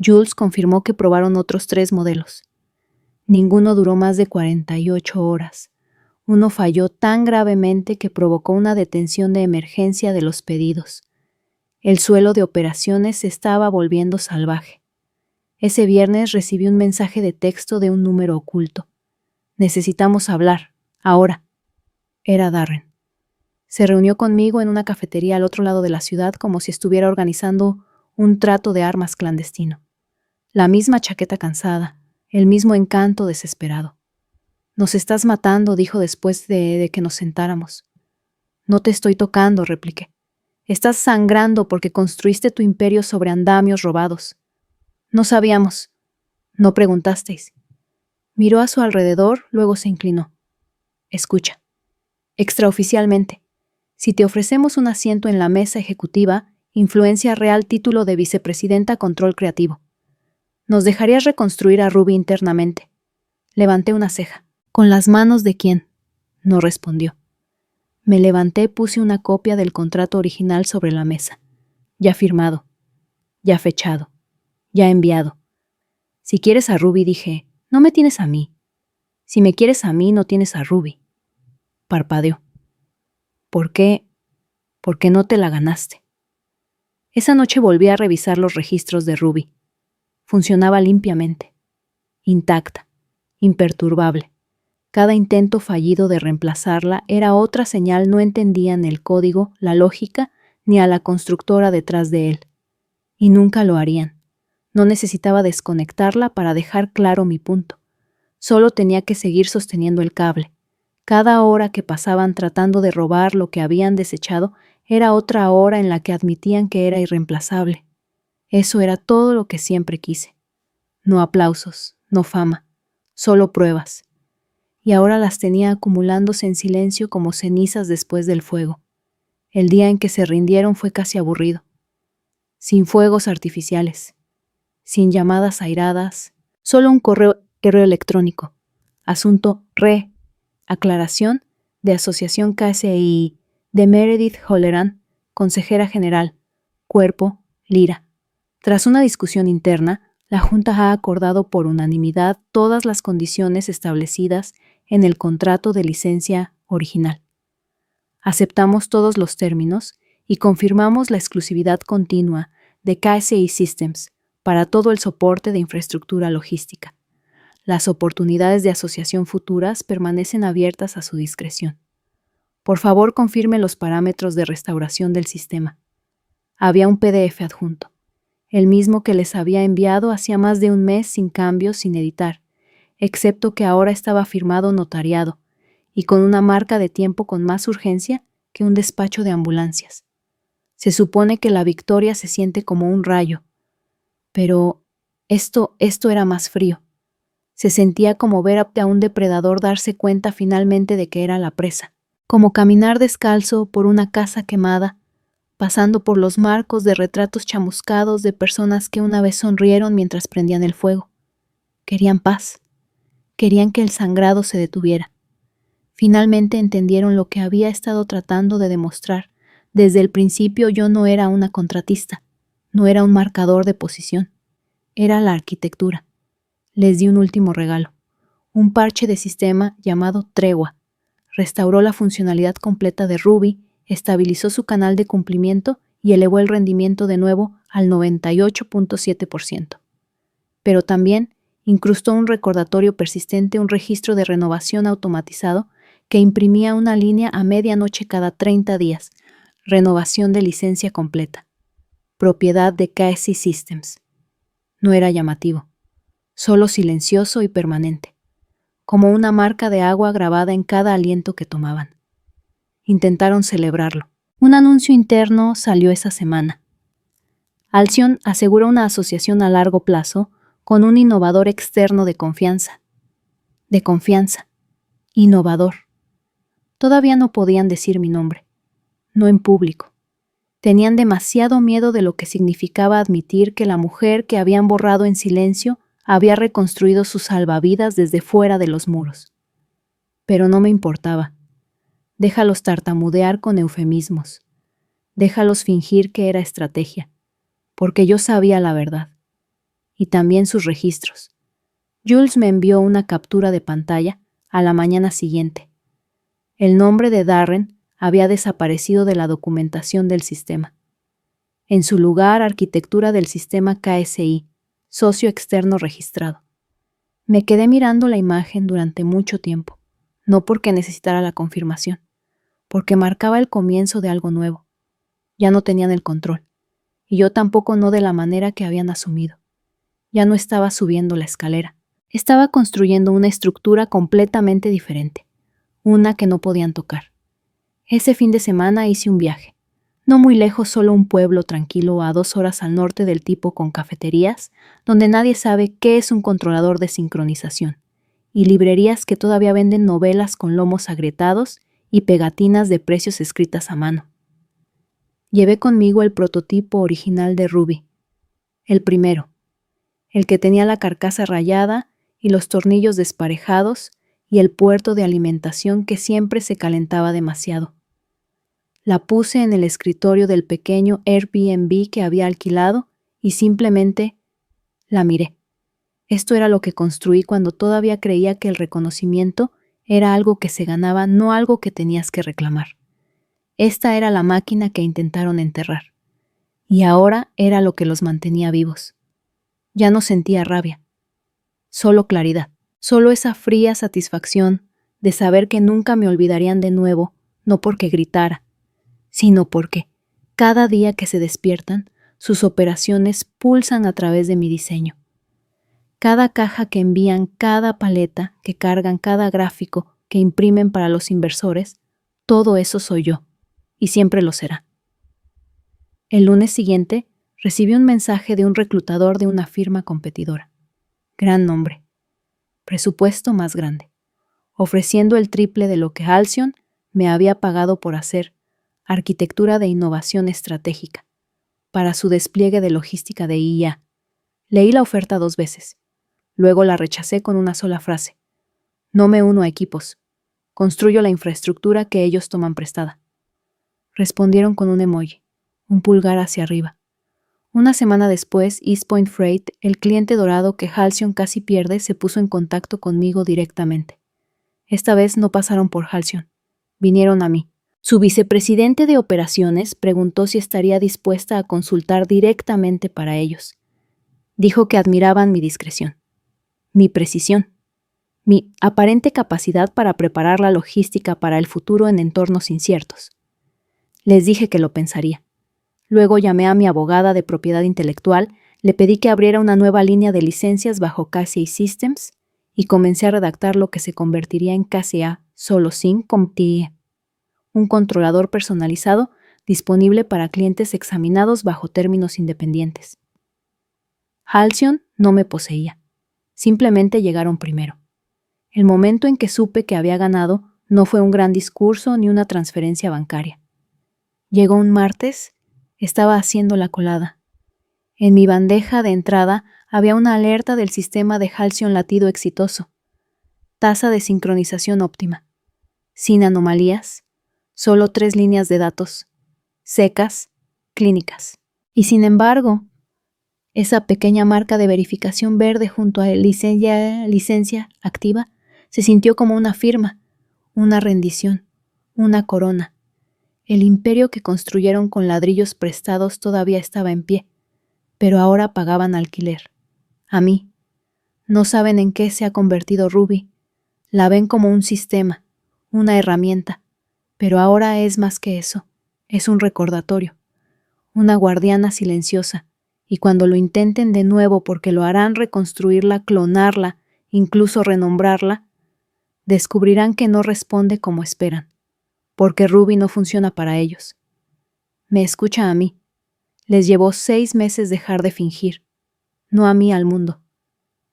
Jules confirmó que probaron otros 3 modelos. Ninguno duró más de 48 horas. Uno falló tan gravemente que provocó una detención de emergencia de los pedidos. El suelo de operaciones se estaba volviendo salvaje. Ese viernes recibí un mensaje de texto de un número oculto. Necesitamos hablar, ahora. Era Darren. Se reunió conmigo en una cafetería al otro lado de la ciudad como si estuviera organizando un trato de armas clandestino. La misma chaqueta cansada, el mismo encanto desesperado. Nos estás matando, dijo después de que nos sentáramos. No te estoy tocando, repliqué. Estás sangrando porque construiste tu imperio sobre andamios robados. No sabíamos. No preguntasteis. Miró a su alrededor, luego se inclinó. Escucha. Extraoficialmente, si te ofrecemos un asiento en la mesa ejecutiva, influencia real título de vicepresidenta control creativo. ¿Nos dejarías reconstruir a Ruby internamente? Levanté una ceja. ¿Con las manos de quién? No respondió. Me levanté y puse una copia del contrato original sobre la mesa. Ya firmado. Ya fechado. Ya enviado. Si quieres a Ruby, dije, no me tienes a mí. Si me quieres a mí, no tienes a Ruby. Parpadeó. ¿Por qué? ¿Por qué no te la ganaste? Esa noche volví a revisar los registros de Ruby. Funcionaba limpiamente. Intacta. Imperturbable. Cada intento fallido de reemplazarla era otra señal no entendían el código, la lógica, ni a la constructora detrás de él. Y nunca lo harían. No necesitaba desconectarla para dejar claro mi punto. Solo tenía que seguir sosteniendo el cable. Cada hora que pasaban tratando de robar lo que habían desechado era otra hora en la que admitían que era irreemplazable. Eso era todo lo que siempre quise. No aplausos, no fama, solo pruebas. Y ahora las tenía acumulándose en silencio como cenizas después del fuego. El día en que se rindieron fue casi aburrido. Sin fuegos artificiales, sin llamadas airadas, solo un correo electrónico. Asunto aclaración de Asociación KSI de Meredith Holleran, consejera general, cuerpo, Lira. Tras una discusión interna, la Junta ha acordado por unanimidad todas las condiciones establecidas en el contrato de licencia original. Aceptamos todos los términos y confirmamos la exclusividad continua de KSI Systems para todo el soporte de infraestructura logística. Las oportunidades de asociación futuras permanecen abiertas a su discreción. Por favor, confirme los parámetros de restauración del sistema. Había un PDF adjunto, el mismo que les había enviado hacía más de un mes sin cambios, sin editar, excepto que ahora estaba firmado notariado y con una marca de tiempo con más urgencia que un despacho de ambulancias. Se supone que la victoria se siente como un rayo, pero esto era más frío. Se sentía como ver a un depredador darse cuenta finalmente de que era la presa, como caminar descalzo por una casa quemada, pasando por los marcos de retratos chamuscados de personas que una vez sonrieron mientras prendían el fuego. Querían paz. Querían que el sangrado se detuviera. Finalmente entendieron lo que había estado tratando de demostrar. Desde el principio yo no era una contratista, no era un marcador de posición. Era la arquitectura. Les di un último regalo, un parche de sistema llamado Tregua. Restauró la funcionalidad completa de Ruby, estabilizó su canal de cumplimiento y elevó el rendimiento de nuevo al 98.7%. Pero también incrustó un recordatorio persistente, un registro de renovación automatizado que imprimía una línea a medianoche cada 30 días. Renovación de licencia completa. Propiedad de KSC Systems. No era llamativo, solo silencioso y permanente, como una marca de agua grabada en cada aliento que tomaban. Intentaron celebrarlo. Un anuncio interno salió esa semana. Alcyon aseguró una asociación a largo plazo con un innovador externo de confianza. De confianza. Innovador. Todavía no podían decir mi nombre. No en público. Tenían demasiado miedo de lo que significaba admitir que la mujer que habían borrado en silencio había reconstruido sus salvavidas desde fuera de los muros. Pero no me importaba. Déjalos tartamudear con eufemismos. Déjalos fingir que era estrategia, porque yo sabía la verdad. Y también sus registros. Jules me envió una captura de pantalla a la mañana siguiente. El nombre de Darren había desaparecido de la documentación del sistema. En su lugar, arquitectura del sistema KSI, socio externo registrado. Me quedé mirando la imagen durante mucho tiempo, no porque necesitara la confirmación, porque marcaba el comienzo de algo nuevo. Ya no tenían el control, y yo tampoco, no de la manera que habían asumido. Ya no estaba subiendo la escalera, estaba construyendo una estructura completamente diferente, una que no podían tocar. Ese fin de semana hice un viaje. No muy lejos, solo un pueblo tranquilo a 2 horas al norte del tipo con cafeterías, donde nadie sabe qué es un controlador de sincronización, y librerías que todavía venden novelas con lomos agrietados y pegatinas de precios escritas a mano. Llevé conmigo el prototipo original de Ruby, el primero, el que tenía la carcasa rayada y los tornillos desparejados y el puerto de alimentación que siempre se calentaba demasiado. La puse en el escritorio del pequeño Airbnb que había alquilado y simplemente la miré. Esto era lo que construí cuando todavía creía que el reconocimiento era algo que se ganaba, no algo que tenías que reclamar. Esta era la máquina que intentaron enterrar. Y ahora era lo que los mantenía vivos. Ya no sentía rabia. Solo claridad. Solo esa fría satisfacción de saber que nunca me olvidarían de nuevo, no porque gritara, sino porque, cada día que se despiertan, sus operaciones pulsan a través de mi diseño. Cada caja que envían, cada paleta que cargan, cada gráfico que imprimen para los inversores, todo eso soy yo, y siempre lo será. El lunes siguiente, recibí un mensaje de un reclutador de una firma competidora. Gran nombre. Presupuesto más grande. Ofreciendo el triple de lo que Alcyon me había pagado por hacer arquitectura de innovación estratégica, para su despliegue de logística de IA. Leí la oferta 2 veces. Luego la rechacé con una sola frase. No me uno a equipos. Construyo la infraestructura que ellos toman prestada. Respondieron con un emoji, un pulgar hacia arriba. Una semana después, East Point Freight, el cliente dorado que Halcyon casi pierde, se puso en contacto conmigo directamente. Esta vez no pasaron por Halcyon. Vinieron a mí. Su vicepresidente de operaciones preguntó si estaría dispuesta a consultar directamente para ellos. Dijo que admiraban mi discreción, mi precisión, mi aparente capacidad para preparar la logística para el futuro en entornos inciertos. Les dije que lo pensaría. Luego llamé a mi abogada de propiedad intelectual, le pedí que abriera una nueva línea de licencias bajo Casey Systems y comencé a redactar lo que se convertiría en KCA Solosync Comptie, un controlador personalizado disponible para clientes examinados bajo términos independientes. Halcyon no me poseía. Simplemente llegaron primero. El momento en que supe que había ganado no fue un gran discurso ni una transferencia bancaria. Llegó un martes, estaba haciendo la colada. En mi bandeja de entrada había una alerta del sistema de Halcyon latido exitoso. Tasa de sincronización óptima. Sin anomalías, solo 3 líneas de datos. Secas, clínicas. Y sin embargo, esa pequeña marca de verificación verde junto a licencia activa se sintió como una firma, una rendición, una corona. El imperio que construyeron con ladrillos prestados todavía estaba en pie, pero ahora pagaban alquiler. A mí. No saben en qué se ha convertido Ruby. La ven como un sistema, una herramienta, pero ahora es más que eso. Es un recordatorio, una guardiana silenciosa, y cuando lo intenten de nuevo porque lo harán reconstruirla, clonarla, incluso renombrarla, descubrirán que no responde como esperan, porque Ruby no funciona para ellos. Me escucha a mí. Les llevó 6 meses dejar de fingir, no a mí al mundo.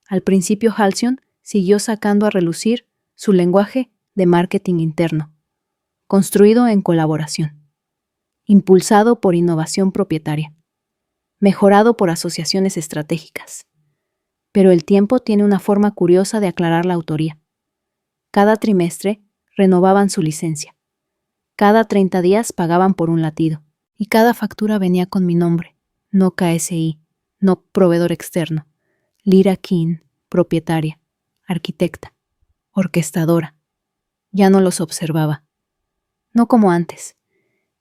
Al principio Halcyon siguió sacando a relucir su lenguaje de marketing interno, construido en colaboración, impulsado por innovación propietaria, mejorado por asociaciones estratégicas. Pero el tiempo tiene una forma curiosa de aclarar la autoría. Cada trimestre renovaban su licencia. Cada 30 días pagaban por un latido. Y cada factura venía con mi nombre. No KSI, no proveedor externo. Lyra King, propietaria, arquitecta, orquestadora. Ya no los observaba. No como antes.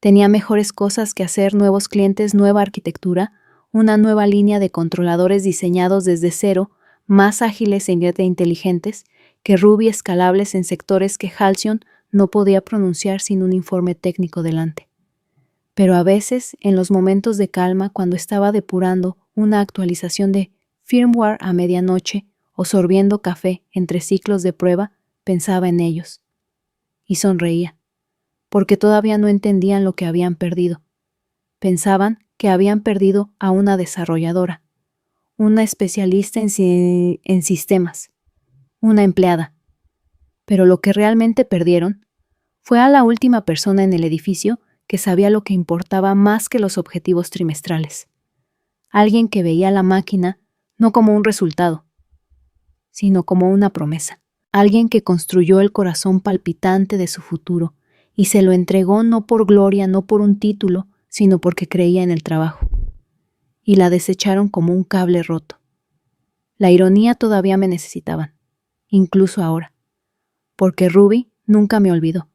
Tenía mejores cosas que hacer, nuevos clientes, nueva arquitectura, una nueva línea de controladores diseñados desde cero, más ágiles e inteligentes, que Ruby escalables en sectores que Halcyon no podía pronunciar sin un informe técnico delante. Pero a veces, en los momentos de calma, cuando estaba depurando una actualización de firmware a medianoche o sorbiendo café entre ciclos de prueba, pensaba en ellos. Y sonreía, porque todavía no entendían lo que habían perdido. Pensaban que habían perdido a una desarrolladora, una especialista en sistemas, una empleada. Pero lo que realmente perdieron fue a la última persona en el edificio que sabía lo que importaba más que los objetivos trimestrales. Alguien que veía la máquina no como un resultado, sino como una promesa. Alguien que construyó el corazón palpitante de su futuro y se lo entregó no por gloria, no por un título, sino porque creía en el trabajo. Y la desecharon como un cable roto. La ironía todavía me necesitaban, incluso ahora, porque Ruby nunca me olvidó.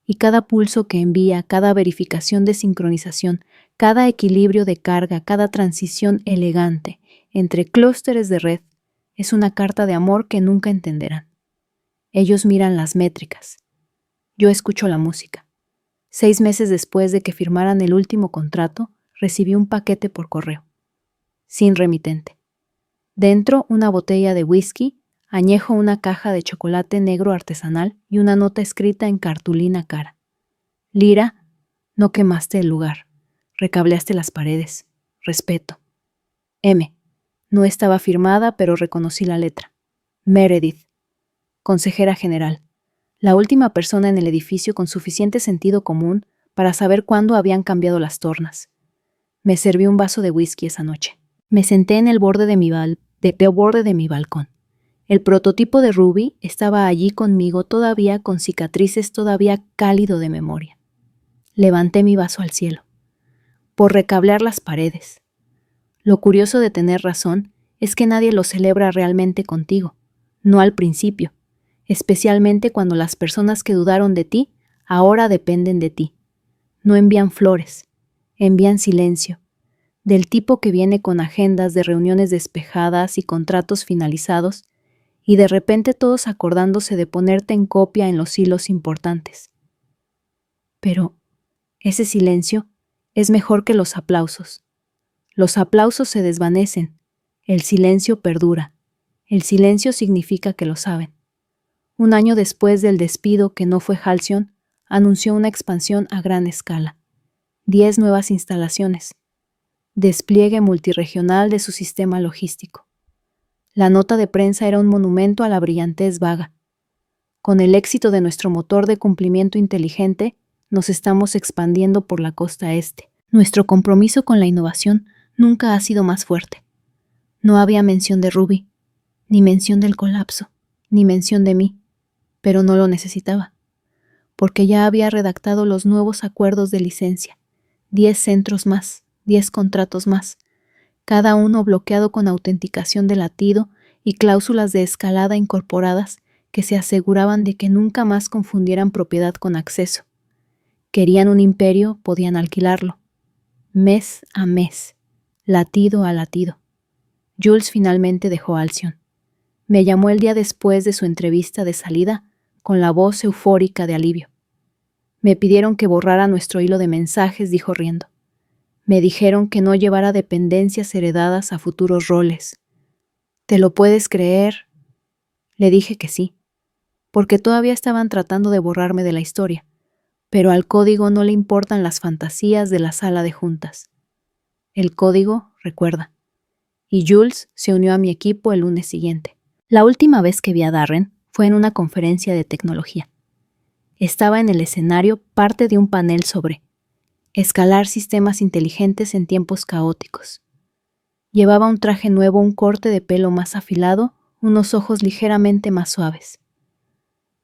Y cada pulso que envía, cada verificación de sincronización, cada equilibrio de carga, cada transición elegante entre clústeres de red, es una carta de amor que nunca entenderán. Ellos miran las métricas. Yo escucho la música. 6 meses después de que firmaran el último contrato, recibí un paquete por correo, sin remitente. Dentro, una botella de whisky, añejo, una caja de chocolate negro artesanal y una nota escrita en cartulina cara. Lyra, no quemaste el lugar, recableaste las paredes. Respeto. M. No estaba firmada, pero reconocí la letra. Meredith, consejera general, la última persona en el edificio con suficiente sentido común para saber cuándo habían cambiado las tornas. Me serví un vaso de whisky esa noche. Me senté en el borde de mi balcón. El prototipo de Ruby estaba allí conmigo todavía con cicatrices, todavía cálido de memoria. Levanté mi vaso al cielo. Por recablear las paredes. Lo curioso de tener razón es que nadie lo celebra realmente contigo, no al principio, especialmente cuando las personas que dudaron de ti ahora dependen de ti. No envían flores, envían silencio, del tipo que viene con agendas de reuniones despejadas y contratos finalizados, y de repente todos acordándose de ponerte en copia en los hilos importantes. Pero ese silencio es mejor que los aplausos. Los aplausos se desvanecen, el silencio perdura. El silencio significa que lo saben. Un año después del despido que no fue Halcyon, anunció una expansión a gran escala. 10 nuevas instalaciones. Despliegue multirregional de su sistema logístico. La nota de prensa era un monumento a la brillantez vaga. Con el éxito de nuestro motor de cumplimiento inteligente, nos estamos expandiendo por la costa este. Nuestro compromiso con la innovación nunca ha sido más fuerte. No había mención de Ruby, ni mención del colapso, ni mención de mí, pero no lo necesitaba, porque ya había redactado los nuevos acuerdos de licencia, 10 centros más, 10 contratos más, cada uno bloqueado con autenticación de latido y cláusulas de escalada incorporadas que se aseguraban de que nunca más confundieran propiedad con acceso. Querían un imperio, podían alquilarlo. Mes a mes, latido a latido. Jules finalmente dejó Halcyon. Me llamó el día después de su entrevista de salida con la voz eufórica de alivio. Me pidieron que borrara nuestro hilo de mensajes, dijo riendo. Me dijeron que no llevara dependencias heredadas a futuros roles. ¿Te lo puedes creer? Le dije que sí, porque todavía estaban tratando de borrarme de la historia, pero al código no le importan las fantasías de la sala de juntas. El código recuerda. Y Jules se unió a mi equipo el lunes siguiente. La última vez que vi a Darren fue en una conferencia de tecnología. Estaba en el escenario parte de un panel sobre escalar sistemas inteligentes en tiempos caóticos. Llevaba un traje nuevo, un corte de pelo más afilado, unos ojos ligeramente más suaves.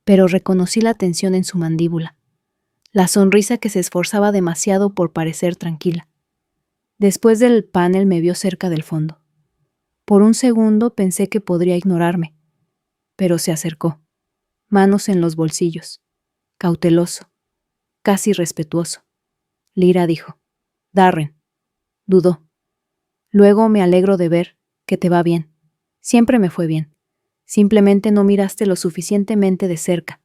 Pero reconocí la tensión en su mandíbula, la sonrisa que se esforzaba demasiado por parecer tranquila. Después del panel me vio cerca del fondo. Por un segundo pensé que podría ignorarme, pero se acercó, manos en los bolsillos, cauteloso, casi respetuoso. Lyra dijo, Darren. Dudó. Luego me alegro de ver que te va bien. Siempre me fue bien. Simplemente no miraste lo suficientemente de cerca.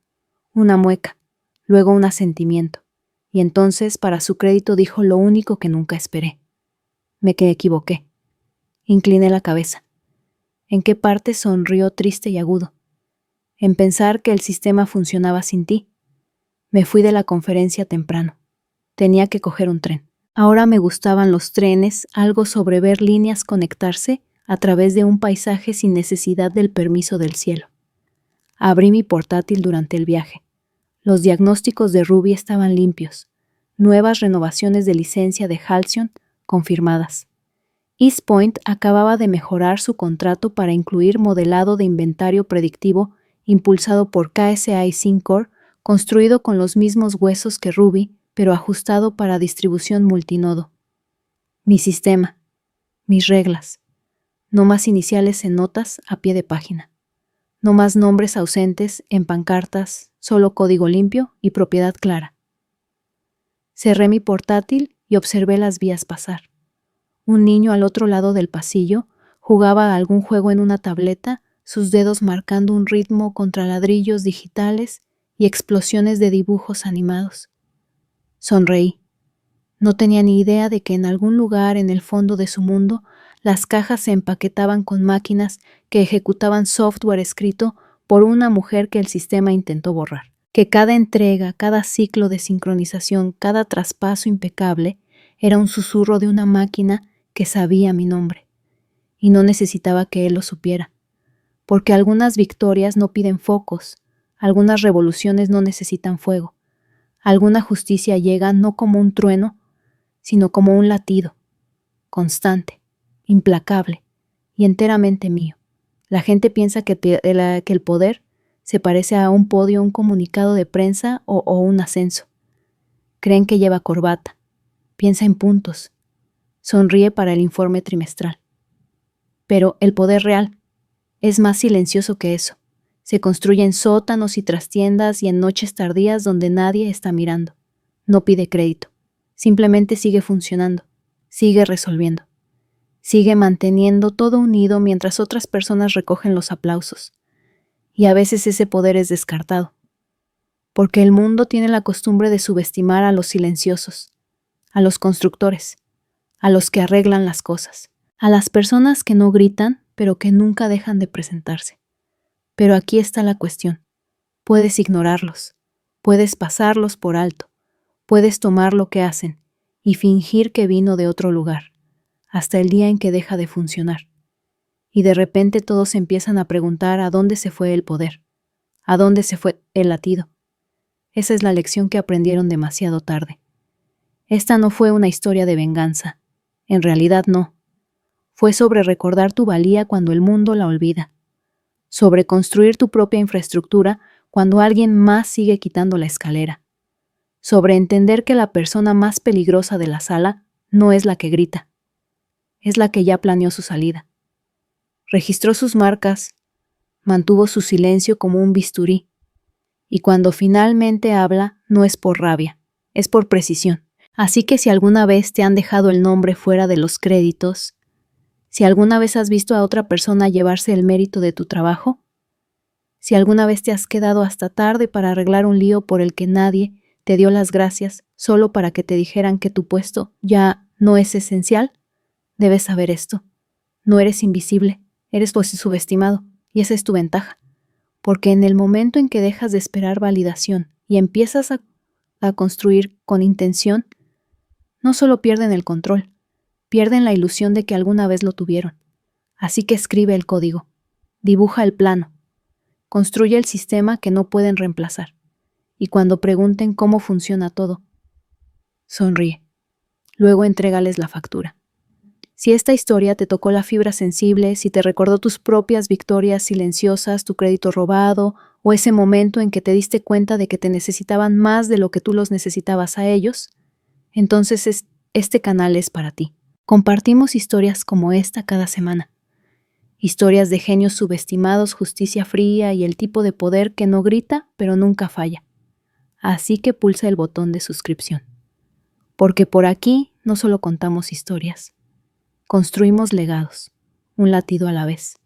Una mueca, luego un asentimiento. Y entonces, para su crédito, dijo lo único que nunca esperé. Me equivoqué. Incliné la cabeza. ¿En qué parte sonrió triste y agudo? En pensar que el sistema funcionaba sin ti. Me fui de la conferencia temprano. Tenía que coger un tren. Ahora me gustaban los trenes, algo sobre ver líneas conectarse a través de un paisaje sin necesidad del permiso del cielo. Abrí mi portátil durante el viaje. Los diagnósticos de Ruby estaban limpios. Nuevas renovaciones de licencia de Halcyon confirmadas. East Point acababa de mejorar su contrato para incluir modelado de inventario predictivo impulsado por KSI Syncor, construido con los mismos huesos que Ruby, pero ajustado para distribución multinodo. Mi sistema, mis reglas. No más iniciales en notas a pie de página. No más nombres ausentes en pancartas, solo código limpio y propiedad clara. Cerré mi portátil y observé las vías pasar. Un niño al otro lado del pasillo jugaba a algún juego en una tableta, sus dedos marcando un ritmo contra ladrillos digitales y explosiones de dibujos animados. Sonreí. No tenía ni idea de que en algún lugar en el fondo de su mundo las cajas se empaquetaban con máquinas que ejecutaban software escrito por una mujer que el sistema intentó borrar. Que cada entrega, cada ciclo de sincronización, cada traspaso impecable era un susurro de una máquina que sabía mi nombre. Y no necesitaba que él lo supiera. Porque algunas victorias no piden focos, algunas revoluciones no necesitan fuego. Alguna justicia llega no como un trueno, sino como un latido, constante, implacable y enteramente mío. La gente piensa que el poder se parece a un podio, un comunicado de prensa o un ascenso. Creen que lleva corbata, piensa en puntos, sonríe para el informe trimestral. Pero el poder real es más silencioso que eso. Se construye en sótanos y trastiendas y en noches tardías donde nadie está mirando. No pide crédito. Simplemente sigue funcionando. Sigue resolviendo. Sigue manteniendo todo unido mientras otras personas recogen los aplausos. Y a veces ese poder es descartado. Porque el mundo tiene la costumbre de subestimar a los silenciosos, a los constructores, a los que arreglan las cosas, a las personas que no gritan, pero que nunca dejan de presentarse. Pero aquí está la cuestión. Puedes ignorarlos, puedes pasarlos por alto, puedes tomar lo que hacen y fingir que vino de otro lugar, hasta el día en que deja de funcionar. Y de repente todos empiezan a preguntar a dónde se fue el poder, a dónde se fue el latido. Esa es la lección que aprendieron demasiado tarde. Esta no fue una historia de venganza. En realidad no. Fue sobre recordar tu valía cuando el mundo la olvida. Sobre construir tu propia infraestructura cuando alguien más sigue quitando la escalera. Sobre entender que la persona más peligrosa de la sala no es la que grita. Es la que ya planeó su salida. Registró sus marcas, mantuvo su silencio como un bisturí. Y cuando finalmente habla, no es por rabia, es por precisión. Así que si alguna vez te han dejado el nombre fuera de los créditos, si alguna vez has visto a otra persona llevarse el mérito de tu trabajo, si alguna vez te has quedado hasta tarde para arreglar un lío por el que nadie te dio las gracias solo para que te dijeran que tu puesto ya no es esencial, debes saber esto. No eres invisible, eres subestimado, y esa es tu ventaja. Porque en el momento en que dejas de esperar validación y empiezas a construir con intención, no solo pierden el control, pierden la ilusión de que alguna vez lo tuvieron. Así que escribe el código, dibuja el plano, construye el sistema que no pueden reemplazar. Y cuando pregunten cómo funciona todo, sonríe. Luego entrégales la factura. Si esta historia te tocó la fibra sensible, si te recordó tus propias victorias silenciosas, tu crédito robado, o ese momento en que te diste cuenta de que te necesitaban más de lo que tú los necesitabas a ellos, entonces este canal es para ti. Compartimos historias como esta cada semana. Historias de genios subestimados, justicia fría y el tipo de poder que no grita, pero nunca falla. Así que pulsa el botón de suscripción. Porque por aquí no solo contamos historias, construimos legados, un latido a la vez.